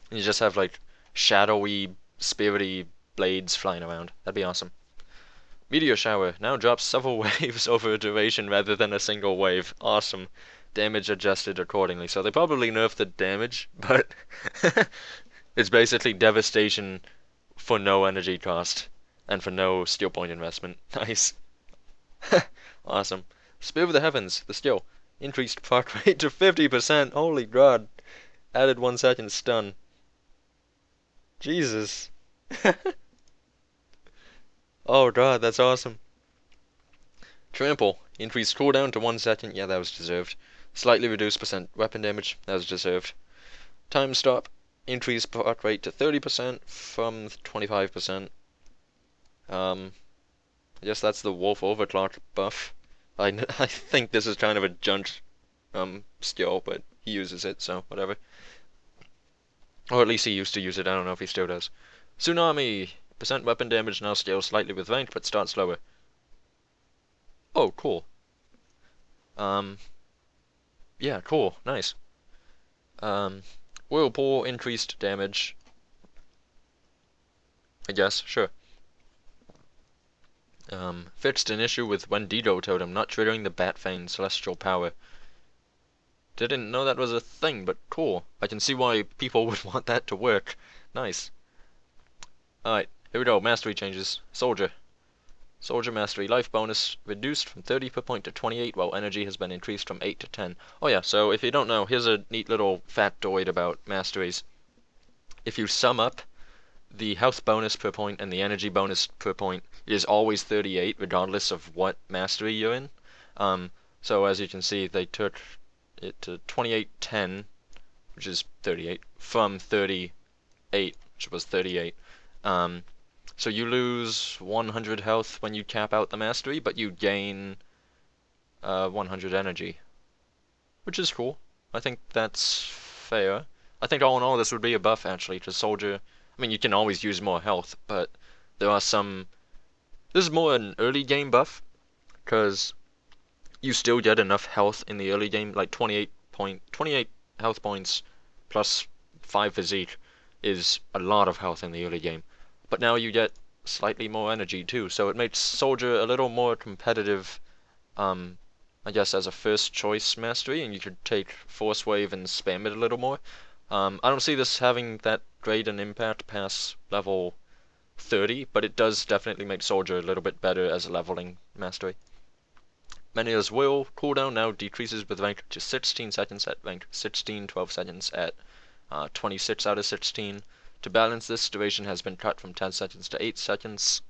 And you just have like shadowy, spirity blades flying around. That'd be awesome. Meteor Shower now drops several waves over a duration rather than a single wave. Awesome. Damage adjusted accordingly. So they probably nerfed the damage, but it's basically devastation for no energy cost and for no skill point investment. Nice. Awesome. Spear of the Heavens, the skill. Increased proc rate to 50%. Holy god. Added 1 second stun. Jesus. Oh god, that's awesome. Trample. Increased cooldown to 1 second. Yeah, that was deserved. Slightly reduced percent weapon damage. That was deserved. Time Stop. Increased proc rate to 30% from 25%. I guess that's the Wolf Overclock buff. I think this is kind of a junk skill, but he uses it, so whatever. Or at least he used to use it. I don't know if he still does. Tsunami. Percent weapon damage now scales slightly with rank, but starts slower. Oh, cool. Um, yeah, cool. Nice. Um, Whirlpool, increased damage. I guess, sure. Fixed an issue with Wendigo Totem not triggering the Batfang Celestial Power. Didn't know that was a thing, but cool. I can see why people would want that to work. Nice. Alright, here we go. Mastery changes. Soldier. Soldier Mastery life bonus reduced from 30 per point to 28, while energy has been increased from 8 to 10. Oh yeah, so if you don't know, here's a neat little factoid about masteries. If you sum up the health bonus per point and the energy bonus per point, it is always 38, regardless of what mastery you're in. So as you can see, they took it to 2810, which is 38, from 38, which was 38. So you lose 100 health when you cap out the mastery, but you gain 100 energy, which is cool. I think that's fair. I think all in all this would be a buff actually to Soldier. I mean, you can always use more health, but there are some. This is more an early game buff, because you still get enough health in the early game, like 28 health points plus 5 physique is a lot of health in the early game. But now you get slightly more energy too, so it makes Soldier a little more competitive, I guess as a first choice mastery, and you could take Force Wave and spam it a little more. I don't see this having that great an impact past level 30, but it does definitely make Soldier a little bit better as a leveling mastery. Menea's Will cooldown now decreases with rank to 16 seconds at rank 16, 12 seconds at 26 out of 16. To balance this, duration has been cut from 10 seconds to 8 seconds.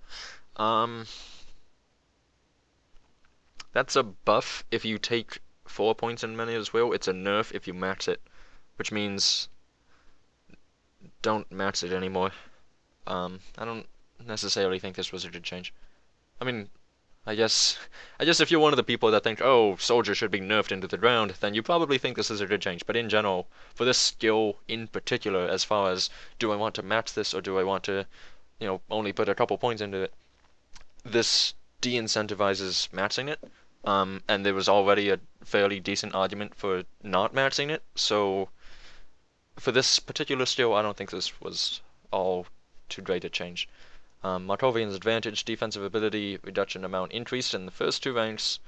That's a buff if you take 4 points in Menea's Will. It's a nerf if you max it, which means don't max it anymore. I don't necessarily think this was a good change. I mean, I guess if you're one of the people that think, oh, Soldier should be nerfed into the ground, then you probably think this is a good change. But in general, for this skill in particular, as far as do I want to match this or do I want to, only put a couple points into it, this de-incentivizes matching it. And there was already a fairly decent argument for not matching it, so for this particular skill, I don't think this was all too great a change. Markovian's advantage, defensive ability, reduction amount increased in the first 2 ranks,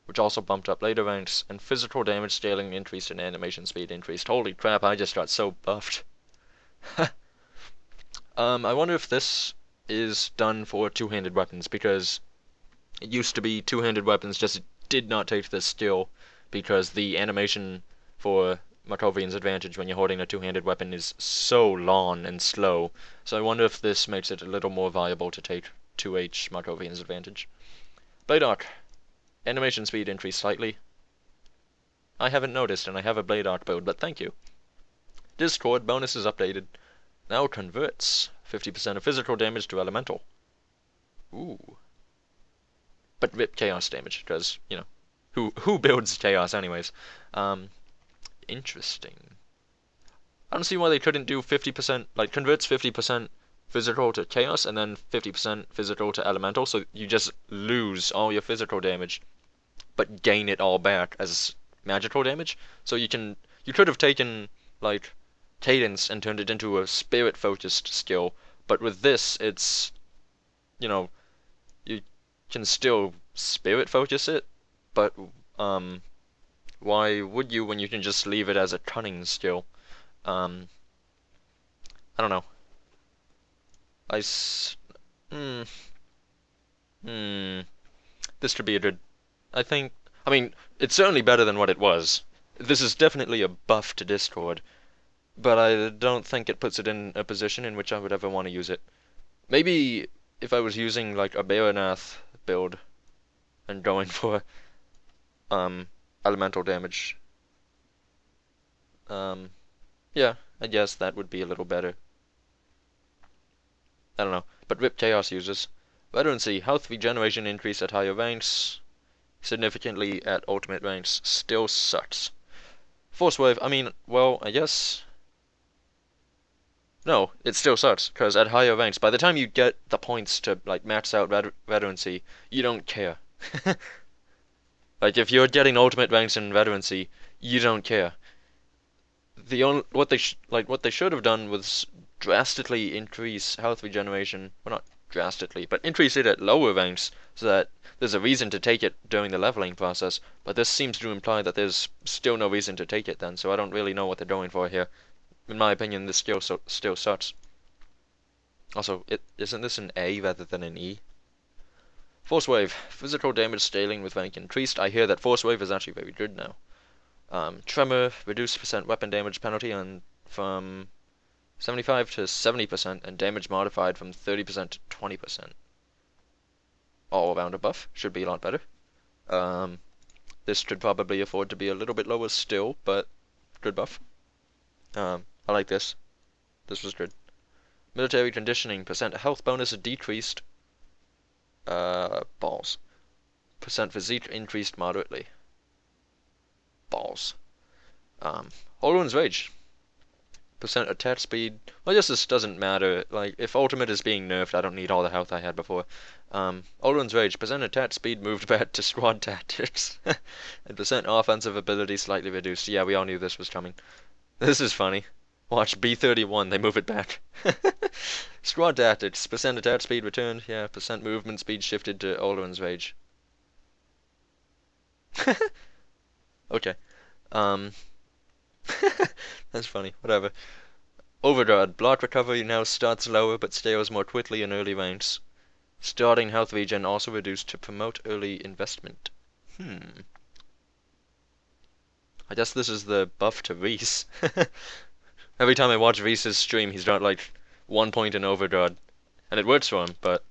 which also bumped up later ranks, and physical damage scaling increased and animation speed increased. Holy crap, I just got so buffed. I wonder if this is done for two-handed weapons, because it used to be two-handed weapons just did not take this skill, because the animation for Markovian's advantage when you're holding a two-handed weapon is so long and slow, so I wonder if this makes it a little more viable to take 2H Markovian's advantage. Blade Arc. Animation speed increased slightly. I haven't noticed, and I have a Blade Arc build, but thank you. Discord bonus is updated. Now converts 50% of physical damage to elemental. Ooh. But rip chaos damage, because, Who builds chaos anyways? Um, Interesting. I don't see why they couldn't do 50%, like converts 50% physical to chaos and then 50% physical to elemental, so you just lose all your physical damage, but gain it all back as magical damage. So you could have taken like cadence and turned it into a spirit focused skill, but with this it's, you know, you can still spirit focus it, but um why would you when you can just leave it as a cunning skill? Um I don't know. I s hmm, hmm. This could be a good. I think. I mean, it's certainly better than what it was. This is definitely a buff to Discord, but I don't think it puts it in a position in which I would ever want to use it. Maybe if I was using like a Baranath build and going for um elemental damage, um yeah, I guess that would be a little better. I don't know. But Rip Chaos users. Veterancy, health regeneration increase at higher ranks, significantly at ultimate ranks, still sucks. Force Wave, I mean, well, I guess. No, it still sucks, because at higher ranks, by the time you get the points to, like, max out veterancy, you don't care. Like, if you're getting ultimate ranks in veterancy, you don't care. The only, what they should have done was drastically increase health regeneration. Well, not drastically, but increase it at lower ranks, so that there's a reason to take it during the leveling process, but this seems to imply that there's still no reason to take it then, so I don't really know what they're going for here. In my opinion, this still sucks. Also, isn't this an A rather than an E? Force Wave. Physical damage scaling with rank increased. I hear that Force Wave is actually very good now. Tremor. Reduced percent weapon damage penalty on from 75 to 70% and damage modified from 30% to 20%. All around a buff. Should be a lot better. This could probably afford to be a little bit lower still, but good buff. I like this. This was good. Military conditioning, percent health bonus decreased. Balls. Percent physique increased moderately. Balls. Holorun's Rage. Percent attack speed. Well, I guess this doesn't matter. Like, if ultimate is being nerfed, I don't need all the health I had before. Holorun's Rage. Percent attack speed moved back to squad tactics. And percent offensive ability slightly reduced. Yeah, we all knew this was coming. This is funny. Watch B31, they move it back. Squad tactics, percent attack speed returned, yeah, percent movement speed shifted to Olorun's Rage. Okay. Um That's funny, whatever. Overdrive, block recovery now starts lower but scales more quickly in early ranks. Starting health regen also reduced to promote early investment. I guess this is the buff to Reese. Every time I watch Reese's stream, he's got like 1 point in Overguard, and it works for him. But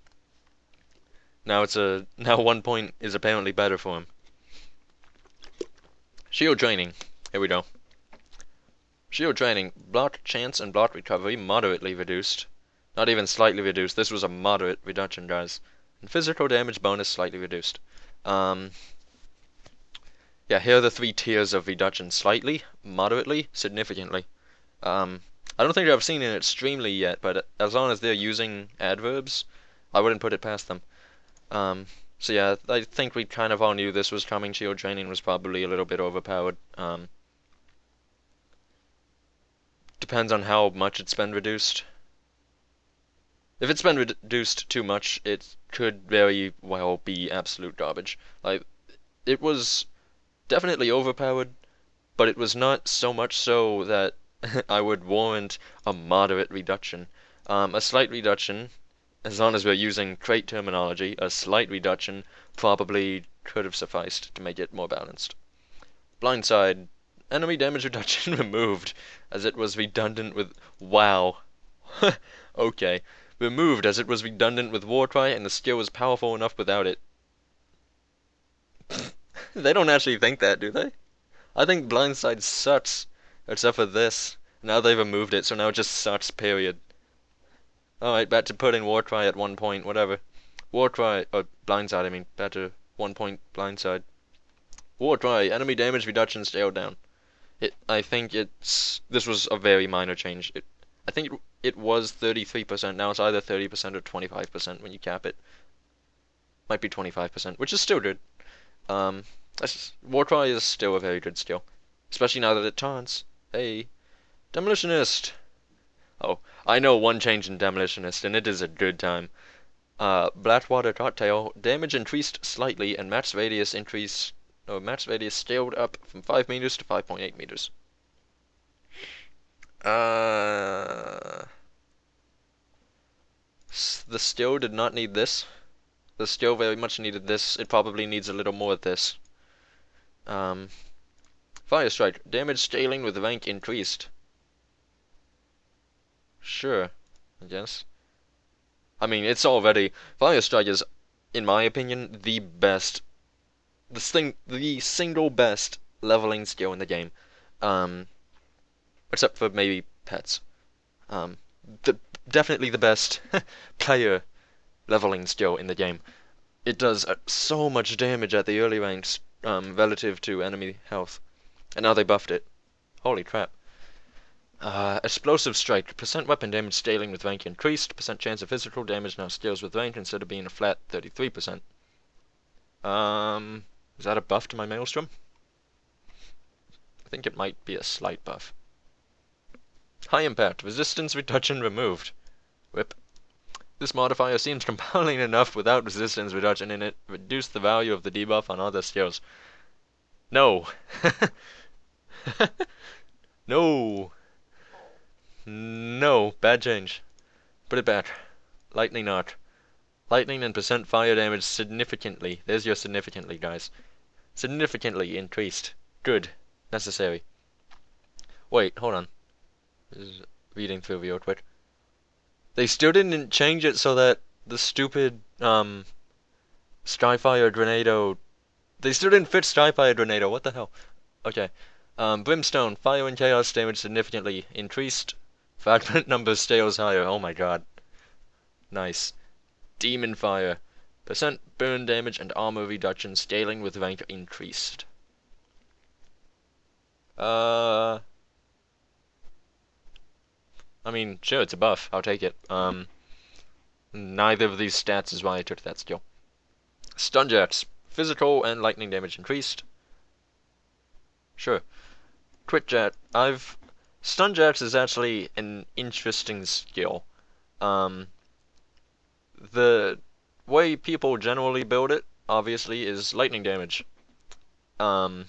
now 1 point is apparently better for him. Shield training. Here we go. Shield training. Block chance and block recovery moderately reduced. Not even slightly reduced. This was a moderate reduction, guys. And physical damage bonus slightly reduced. Yeah, here are the 3 tiers of reduction: slightly, moderately, significantly. I don't think I've seen it extremely yet, but as long as they're using adverbs, I wouldn't put it past them. So yeah, I think we kind of all knew this was coming. Shield training was probably a little bit overpowered. Depends on how much it's been reduced. If it's been reduced too much, it could very well be absolute garbage. Like, it was definitely overpowered, but it was not so much so that I would warrant a moderate reduction. A slight reduction, as long as we're using crate terminology, a slight reduction probably could have sufficed to make it more balanced. Blindside, enemy damage reduction removed, as it was redundant with... Wow. Okay. Removed, as it was redundant with Warcry, and the skill was powerful enough without it. They don't actually think that, do they? I think Blindside sucks, except for this. Now they've removed it, so now it just sucks, period. Alright, back to putting Warcry at 1 point, whatever. Warcry, or Blindside, I mean, back to 1 point Blindside. Warcry, enemy damage reduction scaled down. I think this was a very minor change. I think it was 33%. Now it's either 30% or 25% when you cap it. Might be 25%, which is still good. Warcry is still a very good skill, especially now that it taunts. Hey, Demolitionist. Oh, I know one change in Demolitionist, and it is a good time. Blackwater Cocktail, damage increased slightly, and max radius scaled up from 5 meters to 5.8 meters. The skill did not need this. The skill very much needed this. It probably needs a little more of this. Fire Strike, damage scaling with rank increased. Sure, I guess. I mean, it's already... Fire Strike is, in my opinion, the single best leveling skill in the game. Except for maybe pets. Definitely the best player leveling skill in the game. It does so much damage at the early ranks relative to enemy health. And now they buffed it. Holy crap. Explosive Strike. Percent weapon damage scaling with rank increased. Percent chance of physical damage now scales with rank instead of being a flat 33%. Is that a buff to my Maelstrom? I think it might be a slight buff. High Impact. Resistance reduction removed. Whip. This modifier seems compelling enough without resistance reduction in it. Reduce the value of the debuff on other skills. No. No. No. Bad change. Put it back. Lightning Arc. Lightning and percent fire damage significantly. There's your significantly, guys. Significantly increased. Good. Necessary. Wait, hold on. This is reading through real quick. They still didn't change it so that the stupid, Skyfire Grenado... They still didn't fix Skyfire Grenado, what the hell? Okay. Brimstone, fire and chaos damage significantly increased. Fragment number scales higher, oh my god. Nice. Demon Fire. Percent burn damage and armor reduction scaling with rank increased. I mean, sure, it's a buff. I'll take it. Neither of these stats is why I took that skill. Stunjets. Physical and lightning damage increased. Sure. Quickjet. Stunjets is actually an interesting skill. The way people generally build it, obviously, is lightning damage. I've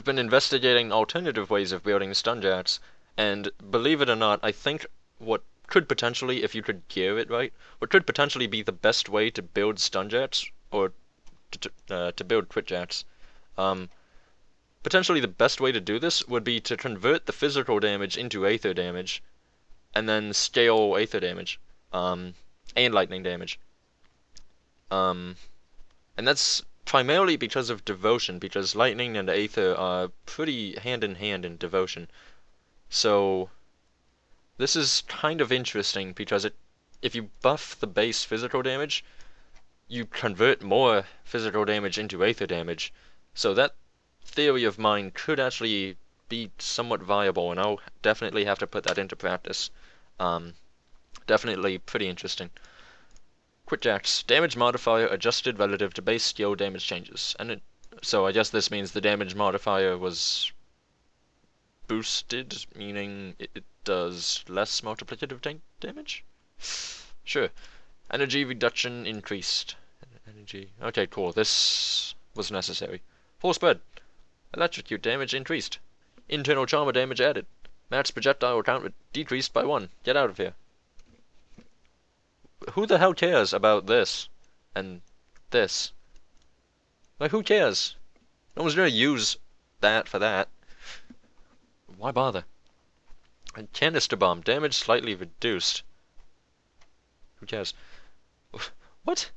been investigating alternative ways of building Stunjets, and believe it or not, I think what could potentially, if you could gear it right, what could potentially be the best way to build Stunjets, or to build Quickjets, potentially the best way to do this would be to convert the physical damage into Aether damage, and then scale Aether damage, and lightning damage. And that's primarily because of devotion, because lightning and Aether are pretty hand in hand in devotion. So this is kind of interesting because if you buff the base physical damage, you convert more physical damage into Aether damage. So that theory of mine could actually be somewhat viable, and I'll definitely have to put that into practice. Definitely pretty interesting. Quickjacks. Damage modifier adjusted relative to base skill damage changes. So I guess this means the damage modifier was boosted, meaning it does less multiplicative damage? Sure. Energy reduction increased. Energy. Okay, cool. This was necessary. Full spread. Electrocute damage increased. Internal trauma damage added. Max projectile count decreased by 1. Get out of here. Who the hell cares about this? And this? Like, who cares? No one's gonna use that for that. Why bother? A canister bomb. Damage slightly reduced. Who cares? What?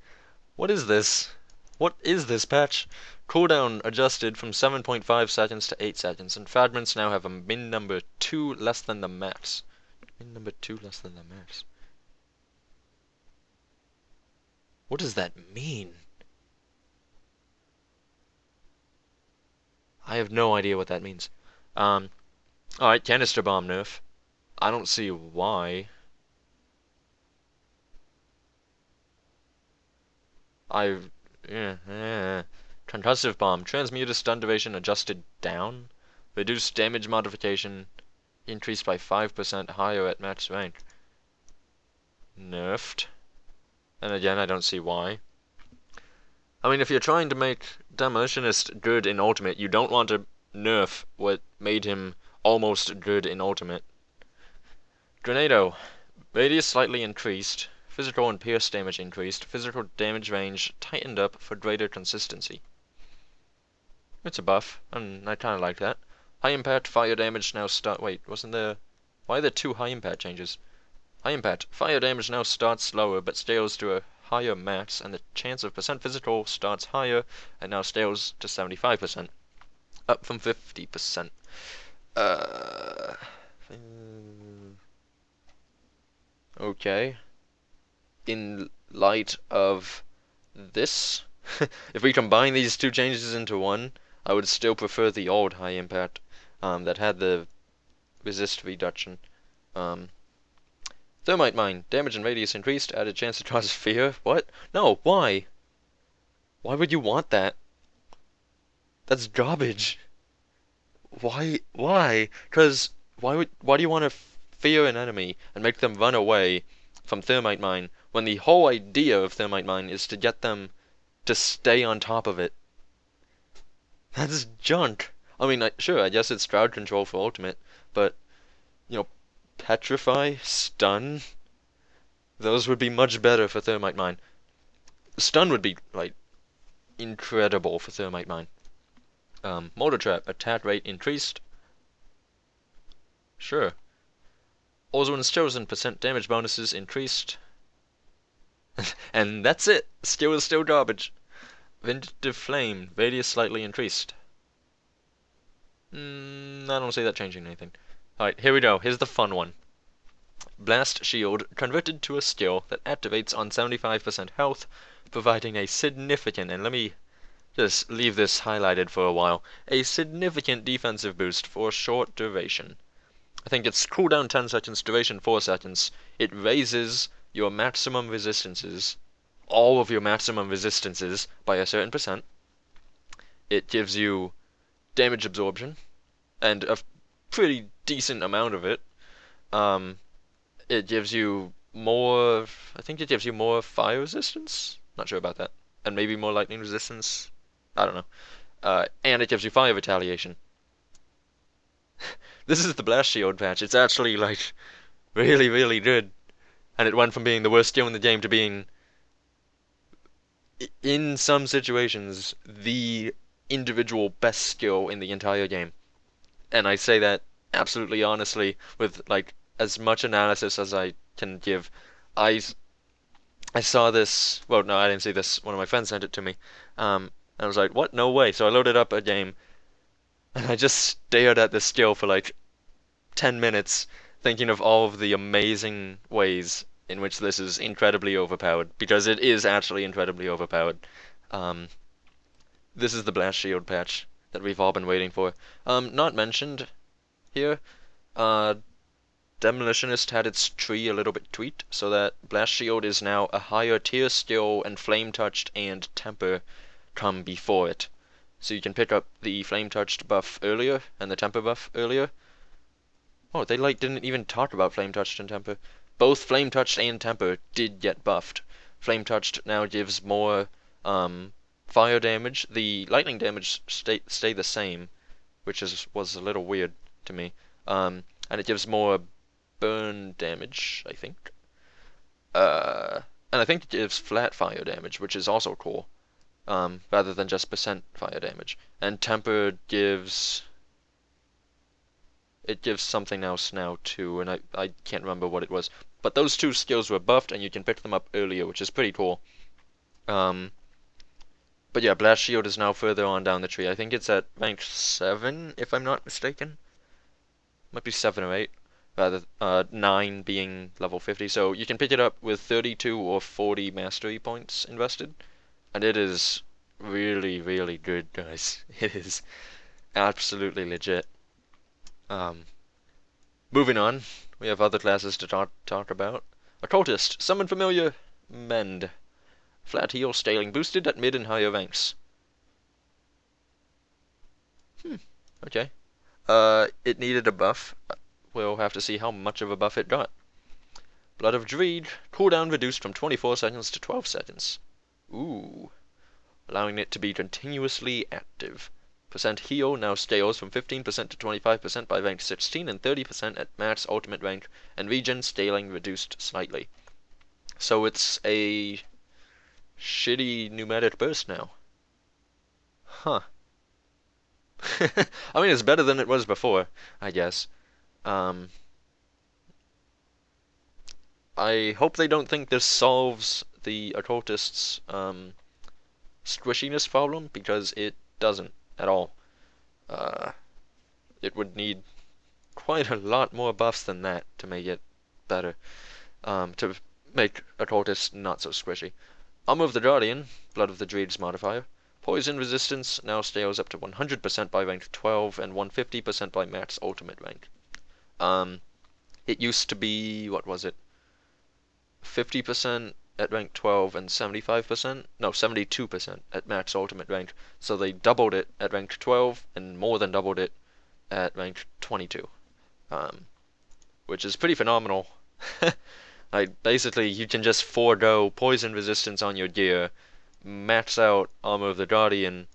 What is this? What is this patch? Cooldown adjusted from 7.5 seconds to 8 seconds, and fragments now have a min number 2 less than the max. Min number 2 less than the max. What does that mean? I have no idea what that means. Um, alright, Canister Bomb nerf. I don't see why. I Concussive Bomb. Transmuter stun duration adjusted down. Reduced damage modification increased by 5% higher at max rank. Nerfed. And again, I don't see why. I mean, if you're trying to make Demolitionist good in Ultimate, you don't want to nerf what made him almost good in Ultimate. Grenado. Radius slightly increased. Physical and pierce damage increased. Physical damage range tightened up for greater consistency. It's a buff, and I kinda like that. High impact fire damage now wait, wasn't there... Why are there two high impact changes? High impact. Fire damage now starts slower, but scales to a higher max, and the chance of percent physical starts higher, and now scales to 75%. Up from 50%. Uh... Okay. In light of this, if we combine these two changes into one, I would still prefer the old high impact that had the resist reduction. Thermite Mine. Damage and radius increased. Added chance to cause fear. What? No, why? Why would you want that? That's garbage. Why? Why? Because why do you want to fear an enemy and make them run away from Thermite Mine when the whole idea of Thermite Mine is to get them to stay on top of it? That's junk. I mean, sure, I guess it's crowd control for ultimate, but, petrify, stun, those would be much better for Thermite Mine. Stun would be, like, incredible for Thermite Mine. Mortar Trap, attack rate increased. Sure. Also, when chosen, percent damage bonuses increased. And that's it. Skill is still garbage. Vindictive Flame, radius slightly increased. I don't see that changing anything. Alright, here we go. Here's the fun one. Blast Shield converted to a skill that activates on 75% health, providing a significant, and let me just leave this highlighted for a while, a significant defensive boost for a short duration. I think it's cooldown 10 seconds, duration 4 seconds. It raises your maximum resistances, all of your maximum resistances, by a certain percent. It gives you damage absorption, and a pretty decent amount of it. It gives you more, I think it gives you more fire resistance? Not sure about that. And maybe more lightning resistance? I don't know. And it gives you fire retaliation. This is the Blast Shield patch. It's actually, like, really, really good. And it went from being the worst skill in the game to being, in some situations, the individual best skill in the entire game. And I say that absolutely honestly with, like, as much analysis as I can give. I I saw this. Well, no, I didn't see this. One of my friends sent it to me. And I was like, what? No way. So I loaded up a game, and I just stared at this skill for like 10 minutes, thinking of all of the amazing ways in which this is incredibly overpowered, because it is actually incredibly overpowered. Um, this is the Blast Shield patch that we've all been waiting for. Not mentioned here. Demolitionist had its tree a little bit tweaked, so that Blast Shield is now a higher tier skill, and Flame Touched and Temper come before it. So you can pick up the Flame Touched buff earlier and the Temper buff earlier. Oh, they didn't even talk about Flame Touched and Temper. Both Flame Touched and Temper did get buffed. Flame Touched now gives more fire damage. The lightning damage stay the same, which was a little weird to me. And it gives more burn damage, I think. And I think it gives flat fire damage, which is also cool. Rather than just percent fire damage. And Temper gives something else now too, and I can't remember what it was. But those two skills were buffed, and you can pick them up earlier, which is pretty cool. But yeah, Blast Shield is now further on down the tree. I think it's at rank 7, if I'm not mistaken. Might be 7 or 8. Rather, 9 being level 50. So you can pick it up with 32 or 40 mastery points invested. And it is really, really good, guys. It is. absolutely legit. Um, Moving on, we have other classes to talk about. Occultist, Summon Familiar, Mend. Flat heal, scaling boosted at mid and higher ranks. Okay. It needed a buff. We'll have to see how much of a buff it got. Blood of Dreed, cooldown reduced from 24 seconds to 12 seconds. Ooh. Allowing it to be continuously active. Percent heal now scales from 15% to 25% by rank 16 and 30% at max ultimate rank, and regen scaling reduced slightly. So it's a shitty pneumatic burst now. Huh. I mean, it's better than it was before, I guess. Um, I hope they don't think this solves the occultist's squishiness problem, because it doesn't at all. Uh, it would need quite a lot more buffs than that to make it better. To make occultist not so squishy. Armor of the Guardian, Blood of the Dreeds modifier. Poison resistance now scales up to 100% by rank 12 and 150% by max ultimate rank. It used to be, what was it? 50% at rank 12 and 75%? No, 72% at max ultimate rank. So they doubled it at rank 12 and more than doubled it at rank 22. Which is pretty phenomenal. Like, basically, you can just forego poison resistance on your gear, max out Armor of the Guardian,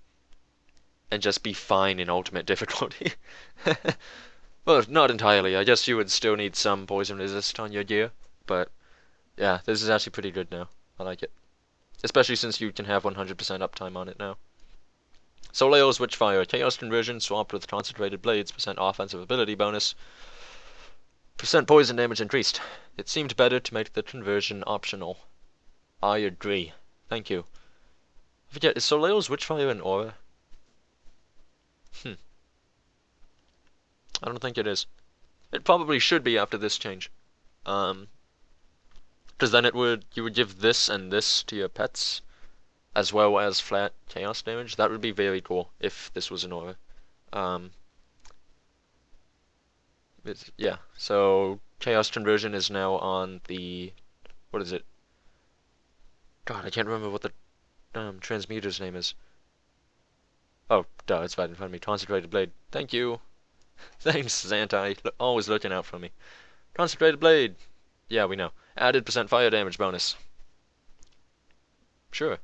and just be fine in ultimate difficulty. Well, not entirely. I guess you would still need some poison resist on your gear, but yeah, this is actually pretty good now. I like it. Especially since you can have 100% uptime on it now. Soleil's Witchfire, Chaos Conversion swapped with Concentrated Blades, percent offensive ability bonus. Percent poison damage increased. It seemed better to make the conversion optional. I agree. Thank you. I forget, is Soleil's Witchfire an aura? I don't think it is. It probably should be after this change. Because then you would give this and this to your pets, as well as flat chaos damage. That would be very cool if this was an aura. Yeah, so chaos conversion is now on the, what is it? God, I can't remember what the transmuter's name is. Oh, duh, it's right in front of me. Concentrated Blade. Thank you. Thanks, Xantai. Always looking out for me. Concentrated Blade. Yeah, we know. Added percent fire damage bonus. Sure.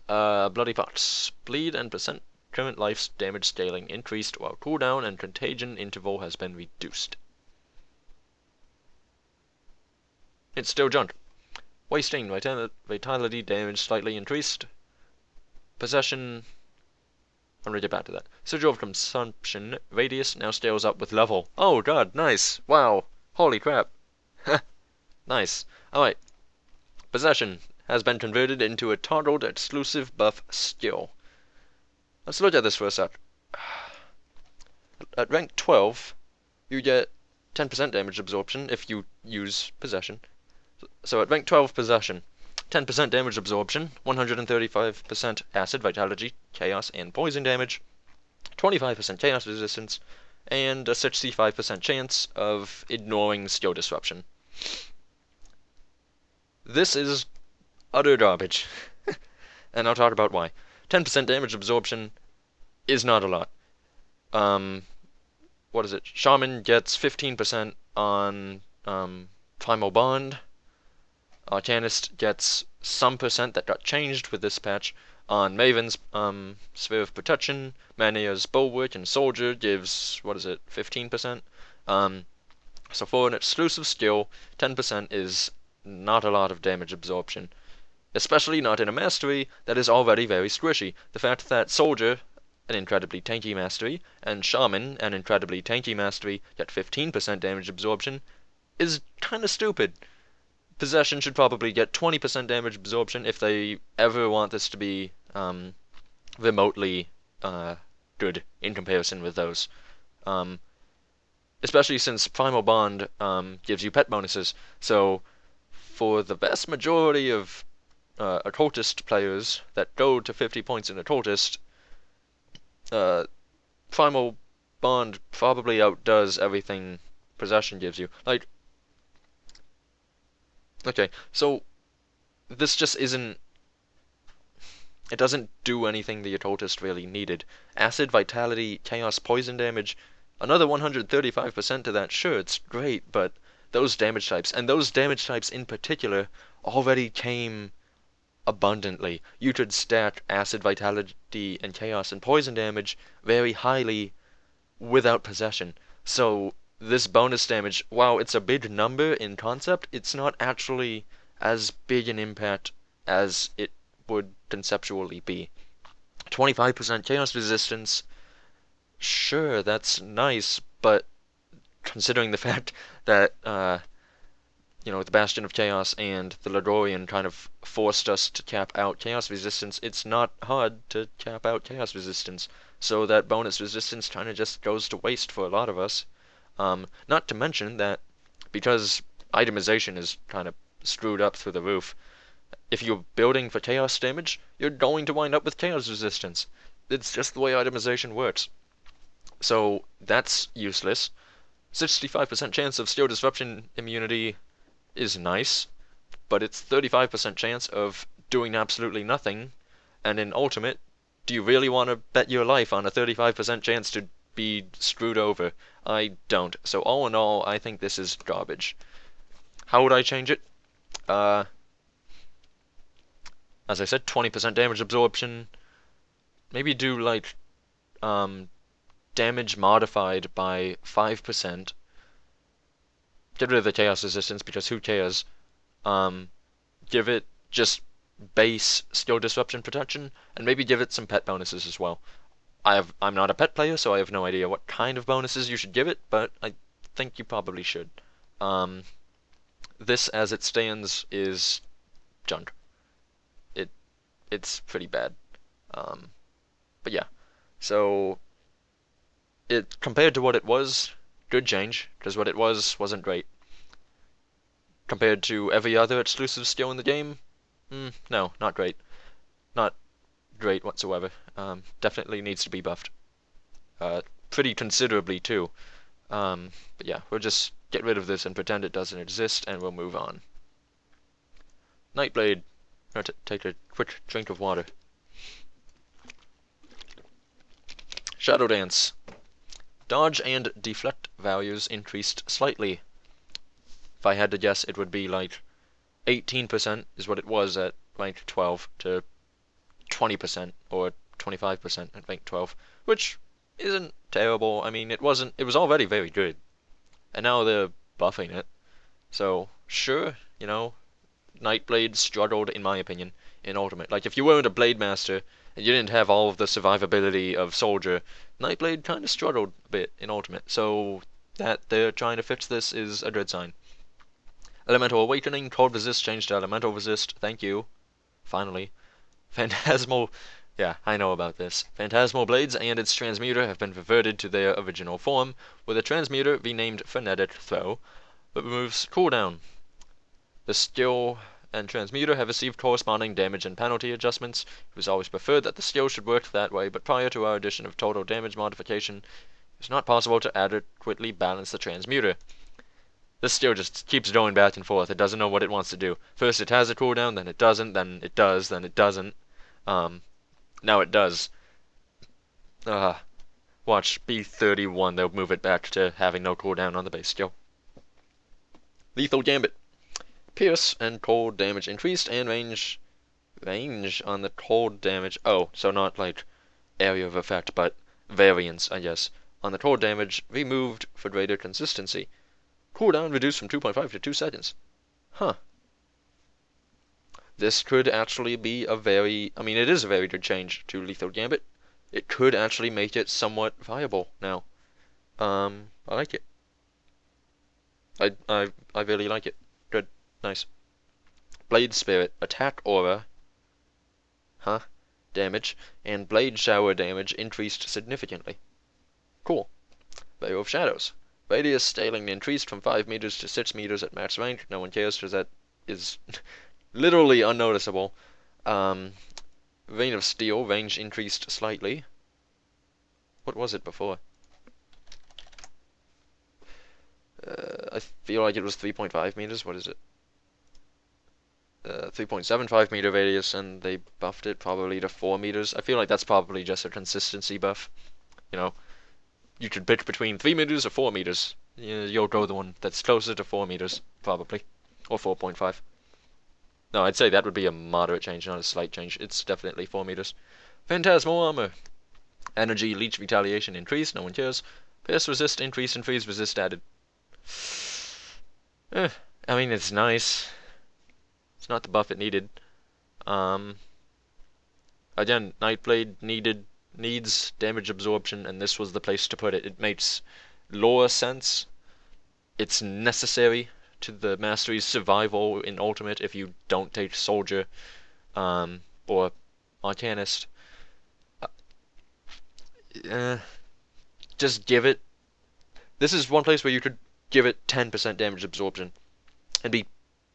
Bloody Fox. Bleed and percent current life's damage scaling increased while cooldown and contagion interval has been reduced. It's still junk. Wasting vitality damage slightly increased. Possession. I'm gonna get back to that. Sigil of Consumption radius now scales up with level. Oh god, nice. Wow. Holy crap. Nice. Alright. Possession has been converted into a toggled exclusive buff skill. Let's look at this for a sec. At rank 12, you get 10% damage absorption if you use Possession. So at rank 12 Possession, 10% damage absorption, 135% acid, vitality, chaos, and poison damage, 25% chaos resistance, and a 65% chance of ignoring skill disruption. This is utter garbage. And I'll talk about why. 10% damage absorption is not a lot. What is it? Shaman gets 15% on Primal Bond. Arcanist gets some percent that got changed with this patch on Maven's Sphere of Protection. Mania's Bulwark and Soldier gives, what is it, 15%? So for an exclusive skill, 10% is not a lot of damage absorption. Especially not in a mastery that is already very squishy. The fact that Soldier, an incredibly tanky mastery, and Shaman, an incredibly tanky mastery, get 15% damage absorption is kinda stupid. Possession should probably get 20% damage absorption if they ever want this to be remotely good in comparison with those. Especially since Primal Bond gives you pet bonuses. So for the vast majority of occultist players that go to 50 points in occultist, Primal Bond probably outdoes everything Possession gives you. Like, okay, so this just isn't. It doesn't do anything the occultist really needed. Acid, Vitality, Chaos, Poison damage, another 135% to that, sure, it's great, but those damage types, and those damage types in particular, already came abundantly. You could stack Acid, Vitality, and Chaos and Poison damage very highly without Possession. So this bonus damage, while it's a big number in concept, it's not actually as big an impact as it would conceptually be. 25% chaos resistance, sure, that's nice, but considering the fact that, the Bastion of Chaos and the Ladorian kind of forced us to cap out chaos resistance, it's not hard to cap out chaos resistance. So that bonus resistance kind of just goes to waste for a lot of us. Not to mention that because itemization is kind of screwed up through the roof, if you're building for chaos damage, you're going to wind up with chaos resistance. It's just the way itemization works. So that's useless. 65% chance of steel disruption immunity is nice, but it's 35% chance of doing absolutely nothing. And in Ultimate, do you really want to bet your life on a 35% chance to be screwed over? I don't. So all in all, I think this is garbage. How would I change it? As I said, 20% damage absorption. Maybe do like damage modified by 5%. Get rid of the chaos resistance because who cares? Give it just base skill disruption protection, and maybe give it some pet bonuses as well. I'm not a pet player, so I have no idea what kind of bonuses you should give it, but I think you probably should. This, as it stands, is junk. It's pretty bad. But yeah, so it compared to what it was, good change, because what it wasn't great. Compared to every other exclusive skill in the game, no, not great. Not great whatsoever. Definitely needs to be buffed. Pretty considerably too. But yeah, we'll just get rid of this and pretend it doesn't exist, and we'll move on. Nightblade. I'm gonna take a quick drink of water. Shadow Dance. Dodge and deflect values increased slightly. If I had to guess, it would be like 18% is what it was at rank 12 to 20% or 25% at rank 12, which isn't terrible. I mean, it was already very good. And now they're buffing it. So, sure, Nightblade struggled, in my opinion, in Ultimate. Like, if you weren't a Blade Master and you didn't have all of the survivability of Soldier, Nightblade kind of struggled a bit in Ultimate. So, that they're trying to fix this is a good sign. Elemental Awakening, Cold Resist changed to Elemental Resist. Thank you. Finally. Phantasmal. Yeah, I know about this. Phantasmal Blades and its transmuter have been reverted to their original form, with a transmuter renamed Frenetic Throw, but removes cooldown. The skill and transmuter have received corresponding damage and penalty adjustments. It was always preferred that the skill should work that way, but prior to our addition of total damage modification, it was not possible to adequately balance the transmuter. This skill just keeps going back and forth. It doesn't know what it wants to do. First it has a cooldown, then it doesn't, then it does, then it doesn't. Now it does. Watch B31, they'll move it back to having no cooldown on the base skill. Lethal Gambit. Pierce and cold damage increased, and range on the cold damage. Oh, so not like area of effect, but variance, I guess. On the cold damage removed for greater consistency. Cooldown reduced from 2.5 to 2 seconds. Huh. This could actually be it is a very good change to Lethal Gambit. It could actually make it somewhat viable now. I like it. I really like it. Good. Nice. Blade Spirit. Attack aura. Damage. And Blade Shower damage increased significantly. Cool. Veil of Shadows. Radius scaling increased from 5 meters to 6 meters at max range. No one cares because that is literally unnoticeable. Vein of Steel range increased slightly. What was it before? I feel like it was 3.5 meters. What is it? 3.75 meter radius, and they buffed it probably to 4 meters. I feel like that's probably just a consistency buff. You know, you could pick between 3 meters or 4 meters. You'll go the one that's closer to 4 meters, probably. Or 4.5. No, I'd say that would be a moderate change, not a slight change. It's definitely 4 meters. Phantasmal armor. Energy, leech, retaliation increased, no one cares. Pierce resist increased and freeze resist added. I mean, it's nice. It's not the buff it needed. Um, Again, Nightblade needs damage absorption, and this was the place to put it. It makes lore sense. It's necessary to the mastery's survival in Ultimate if you don't take Soldier or Arcanist. Just give it. This is one place where you could give it 10% damage absorption and be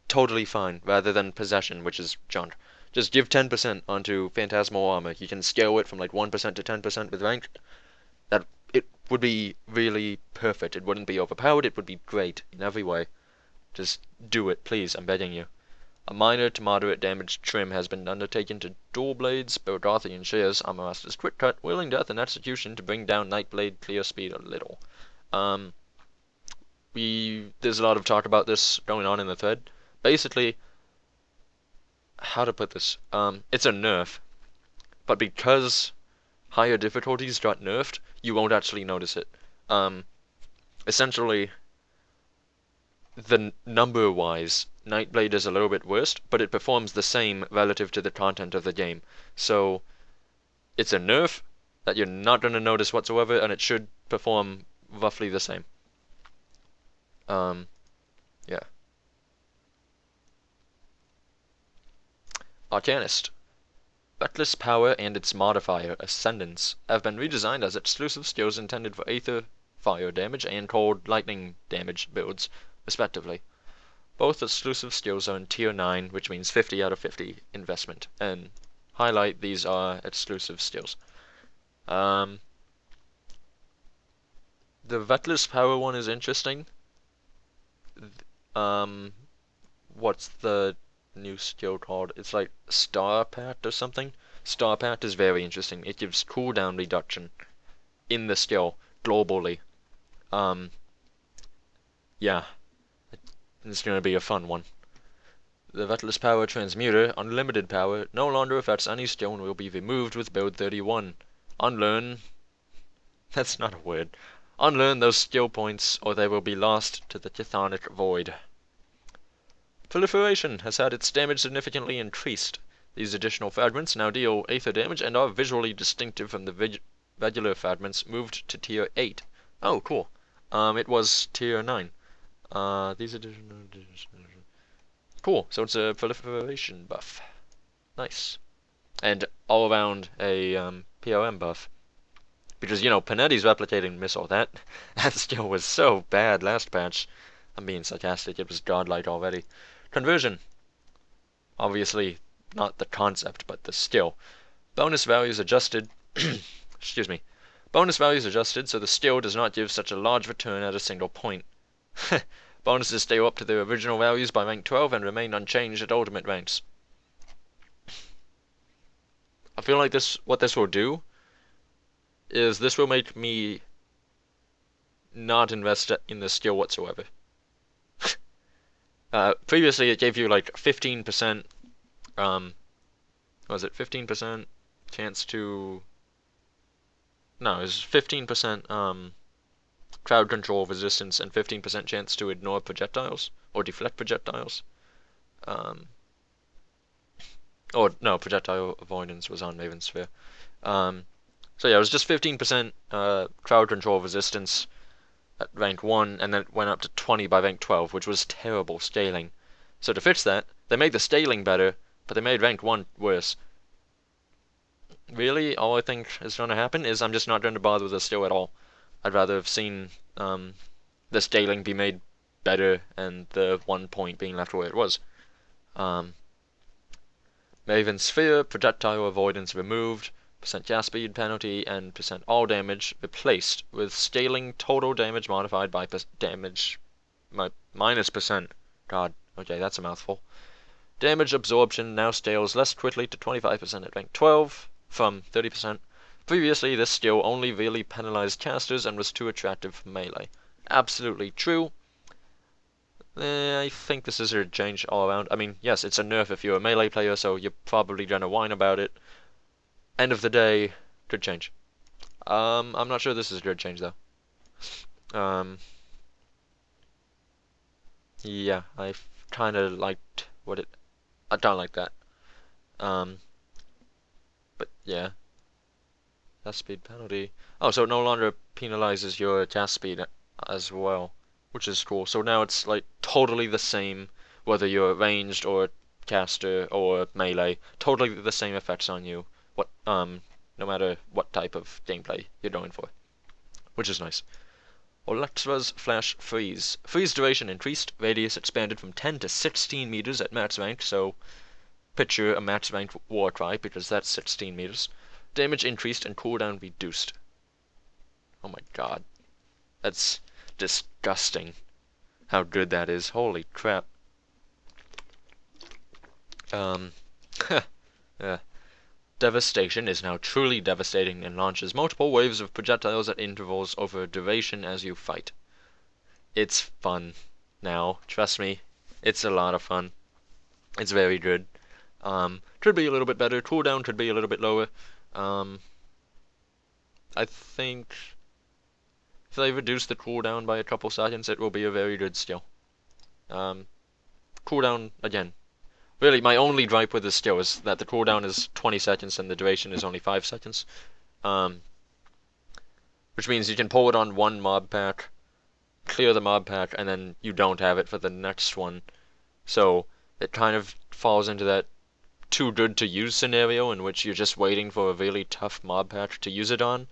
totally fine, rather than Possession, which is junk. Just give 10% onto Phantasmal Armor. You can scale it from like 1% to 10% with rank. That it would be really perfect. It wouldn't be overpowered. It would be great in every way. Just do it, please. I'm begging you. A minor to moderate damage trim has been undertaken to Dual Blades, Bogarthian Shears, Armor Master's Quick Cut, Willing Death, and Execution to bring down Nightblade clear speed a little. There's a lot of talk about this going on in the thread. Basically, how to put this? It's a nerf, but because higher difficulties got nerfed, you won't actually notice it. Essentially, the number-wise, Nightblade is a little bit worse, but it performs the same relative to the content of the game. So, it's a nerf that you're not going to notice whatsoever, and it should perform roughly the same. Yeah. Arcanist. Reckless Power and its modifier, Ascendance, have been redesigned as exclusive skills intended for Aether Fire damage and Cold Lightning damage builds, respectively. Both exclusive skills are in Tier 9, which means 50 out of 50 investment. And highlight, these are exclusive skills. The Reckless Power one is interesting. What's the new skill called? It's like Star Pact or something. Star Pact is very interesting. It gives cooldown reduction in the skill globally. Yeah, it's gonna be a fun one. The Reckless Power Transmuter, Unlimited Power, no longer affects any skill and will be removed with build 31. Unlearn. That's not a word. Unlearn those skill points, or they will be lost to the Chthonic Void. Proliferation has had its damage significantly increased. These additional fragments now deal Aether damage and are visually distinctive from the regular fragments moved to Tier 8. Oh, cool. It was Tier 9. These additional... Cool, so it's a proliferation buff. Nice. And all around a POM buff. Because, Panetti's replicating missile, that skill was so bad last patch. I'm being sarcastic, it was godlike already. Conversion. Obviously, not the concept, but the skill. Bonus values adjusted. Excuse me. Bonus values adjusted so the skill does not give such a large return at a single point. Bonuses stay up to their original values by rank 12 and remain unchanged at ultimate ranks. I feel like what this will do is this will make me not invest in this skill whatsoever. Previously it gave you like 15%, was it 15% chance to, no, it was 15% crowd control resistance and 15% chance to ignore projectiles, or deflect projectiles. Or, no, projectile avoidance was on Maven Sphere. So yeah, it was just 15% crowd control resistance at rank 1, and then it went up to 20 by rank 12, which was terrible scaling. So to fix that, they made the scaling better, but they made rank 1 worse. Really, all I think is going to happen is I'm just not going to bother with this skill at all. I'd rather have seen the scaling be made better and the 1 point being left where it was. Maven Sphere, projectile avoidance removed, percent gas speed penalty, and percent all damage replaced with scaling total damage modified by damage minus percent. God, okay, that's a mouthful. Damage absorption now scales less quickly to 25% at rank 12 from 30%. Previously, this skill only really penalized casters and was too attractive for melee. Absolutely true. I think this is a change all around. I mean, yes, it's a nerf if you're a melee player, so you're probably gonna whine about it. End of the day, good change. I'm not sure this is a good change though. Yeah, I kind of liked what it. I don't like that. But yeah, that speed penalty. Oh, so it no longer penalizes your cast speed as well, which is cool. So now it's like totally the same, whether you're ranged or caster or melee. Totally the same effects on you. No matter what type of gameplay you're going for, which is nice. Electra's Flash Freeze. Freeze duration increased, radius expanded from 10 to 16 meters at max rank, so picture a max rank Warcry because that's 16 meters. Damage increased and cooldown reduced. Oh my god. That's disgusting how good that is. Holy crap. Yeah. Devastation is now truly devastating and launches multiple waves of projectiles at intervals over duration as you fight. It's fun now, trust me. It's a lot of fun. It's very good. Could be a little bit better. Cooldown could be a little bit lower. I think if they reduce the cooldown by a couple seconds, it will be a very good skill. Cooldown, again, really, my only gripe with this skill is that the cooldown is 20 seconds and the duration is only 5 seconds. Which means you can pull it on one mob pack, clear the mob pack, and then you don't have it for the next one. So it kind of falls into that too good to use scenario in which you're just waiting for a really tough mob pack to use it on,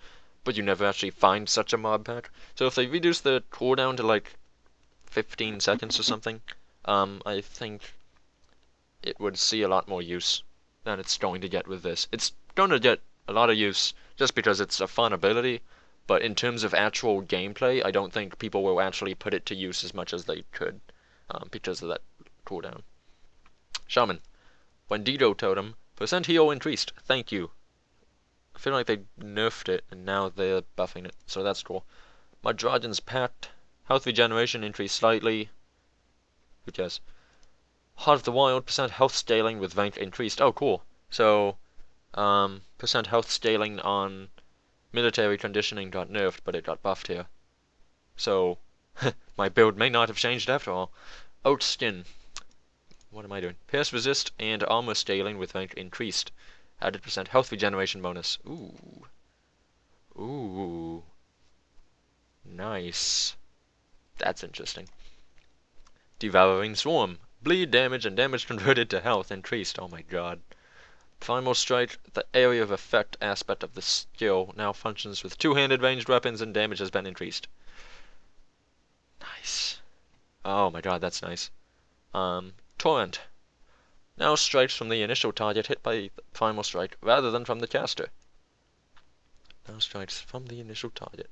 but you never actually find such a mob pack. So if they reduce the cooldown to like 15 seconds or something, I think it would see a lot more use than it's going to get with this. It's going to get a lot of use just because it's a fun ability, but in terms of actual gameplay, I don't think people will actually put it to use as much as they could because of that cooldown. Shaman. Wendigo Totem. Percent heal increased. Thank you. I feel like they nerfed it and now they're buffing it, so that's cool. Madrogen's Pact. Health regeneration increased slightly. Who cares? Heart of the Wild, percent health scaling with rank increased. Oh, cool. So, percent health scaling on military conditioning got nerfed, but it got buffed here. So, my build may not have changed after all. Oat Skin. What am I doing? Pierce resist and armor scaling with rank increased. Added percent health regeneration bonus. Ooh. Ooh. Nice. That's interesting. Devouring Swarm. Bleed damage and damage converted to health increased. Oh my god. Primal Strike. The area of effect aspect of the skill now functions with two-handed ranged weapons and damage has been increased. Nice. Oh my god, that's nice. Torrent. Now strikes from the initial target hit by Primal Strike rather than from the caster. Now strikes from the initial target.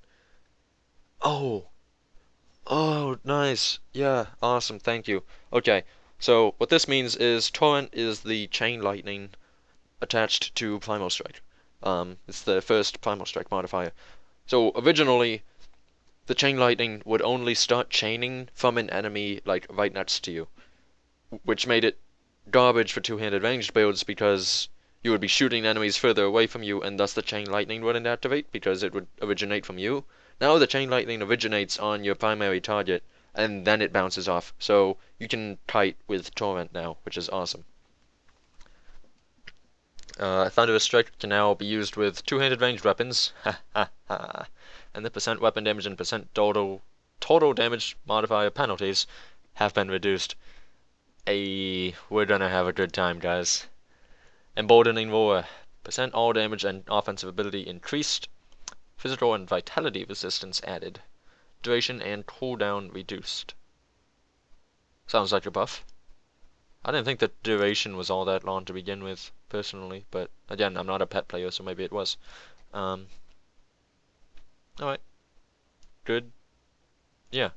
Oh! Oh, nice. Yeah, awesome, thank you. Okay, so what this means is Torrent is the Chain Lightning attached to Primal Strike. It's the first Primal Strike modifier. So originally, the Chain Lightning would only start chaining from an enemy like right next to you, which made it garbage for two-handed ranged builds because you would be shooting enemies further away from you and thus the Chain Lightning wouldn't activate because it would originate from you. Now the Chain Lightning originates on your primary target and then it bounces off. So you can kite with Torrent now, which is awesome. Thunderous Strike can now be used with two-handed ranged weapons. Ha ha ha. And the percent weapon damage and percent total damage modifier penalties have been reduced. We're gonna have a good time, guys. Emboldening Roar. Percent all damage and offensive ability increased. Physical and vitality resistance added. Duration and cooldown reduced. Sounds like a buff. I didn't think the duration was all that long to begin with, personally, but again, I'm not a pet player, so maybe it was. Um, alright, good. Yeah.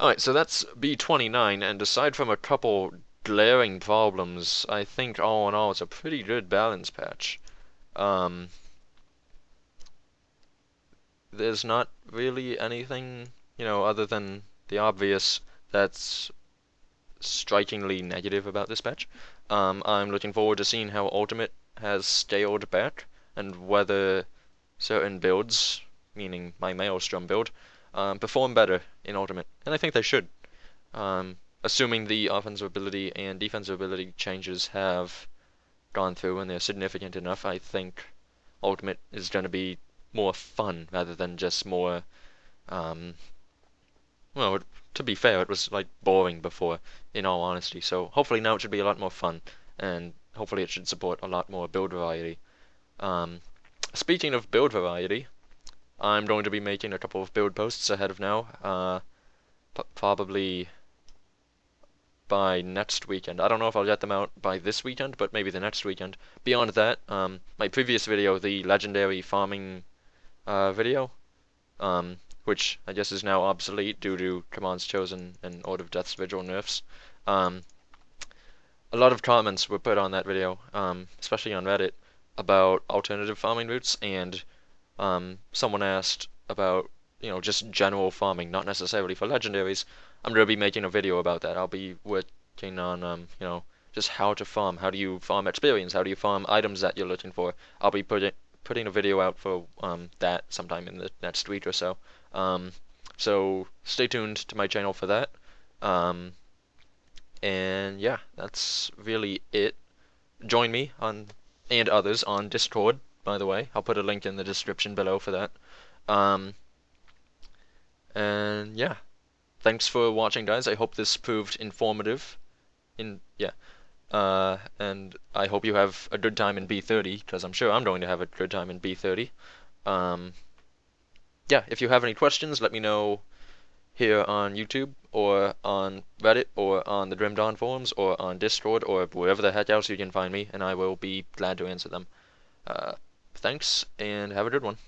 Alright, so that's B29, and aside from a couple glaring problems, I think all in all it's a pretty good balance patch. Um, there's not really anything, other than the obvious that's strikingly negative about this patch. I'm looking forward to seeing how Ultimate has scaled back and whether certain builds, meaning my Maelstrom build, perform better in Ultimate. And I think they should. Assuming the offensive ability and defensive ability changes have gone through and they're significant enough, I think Ultimate is going to be more fun rather than just more, um, well, to be fair, it was like boring before, in all honesty. So hopefully now it should be a lot more fun, and hopefully it should support a lot more build variety. Um, Speaking of build variety, I'm going to be making a couple of build posts ahead of now, probably by next weekend. I don't know if I'll get them out by this weekend, but maybe the next weekend. Beyond that, my previous video, the legendary farming video, which I guess is now obsolete due to Commands Chosen and Order of Death's Vigil nerfs. Um, a lot of comments were put on that video, especially on Reddit, about alternative farming routes, and someone asked about, just general farming, not necessarily for legendaries. I'm going to be making a video about that. I'll be working on, just how to farm. How do you farm experience? How do you farm items that you're looking for? I'll be putting a video out for that sometime in the next week or so. Um, so stay tuned to my channel for that. Um, and yeah, that's really it. Join me on and others on Discord, by the way. I'll put a link in the description below for that. Um, and yeah, thanks for watching, guys. I hope this proved informative. And I hope you have a good time in B30, because I'm sure I'm going to have a good time in B30. Um, yeah, if you have any questions, let me know here on YouTube, or on Reddit, or on the Grim Dawn forums, or on Discord, or wherever the heck else you can find me, and I will be glad to answer them. Uh, Thanks, and have a good one.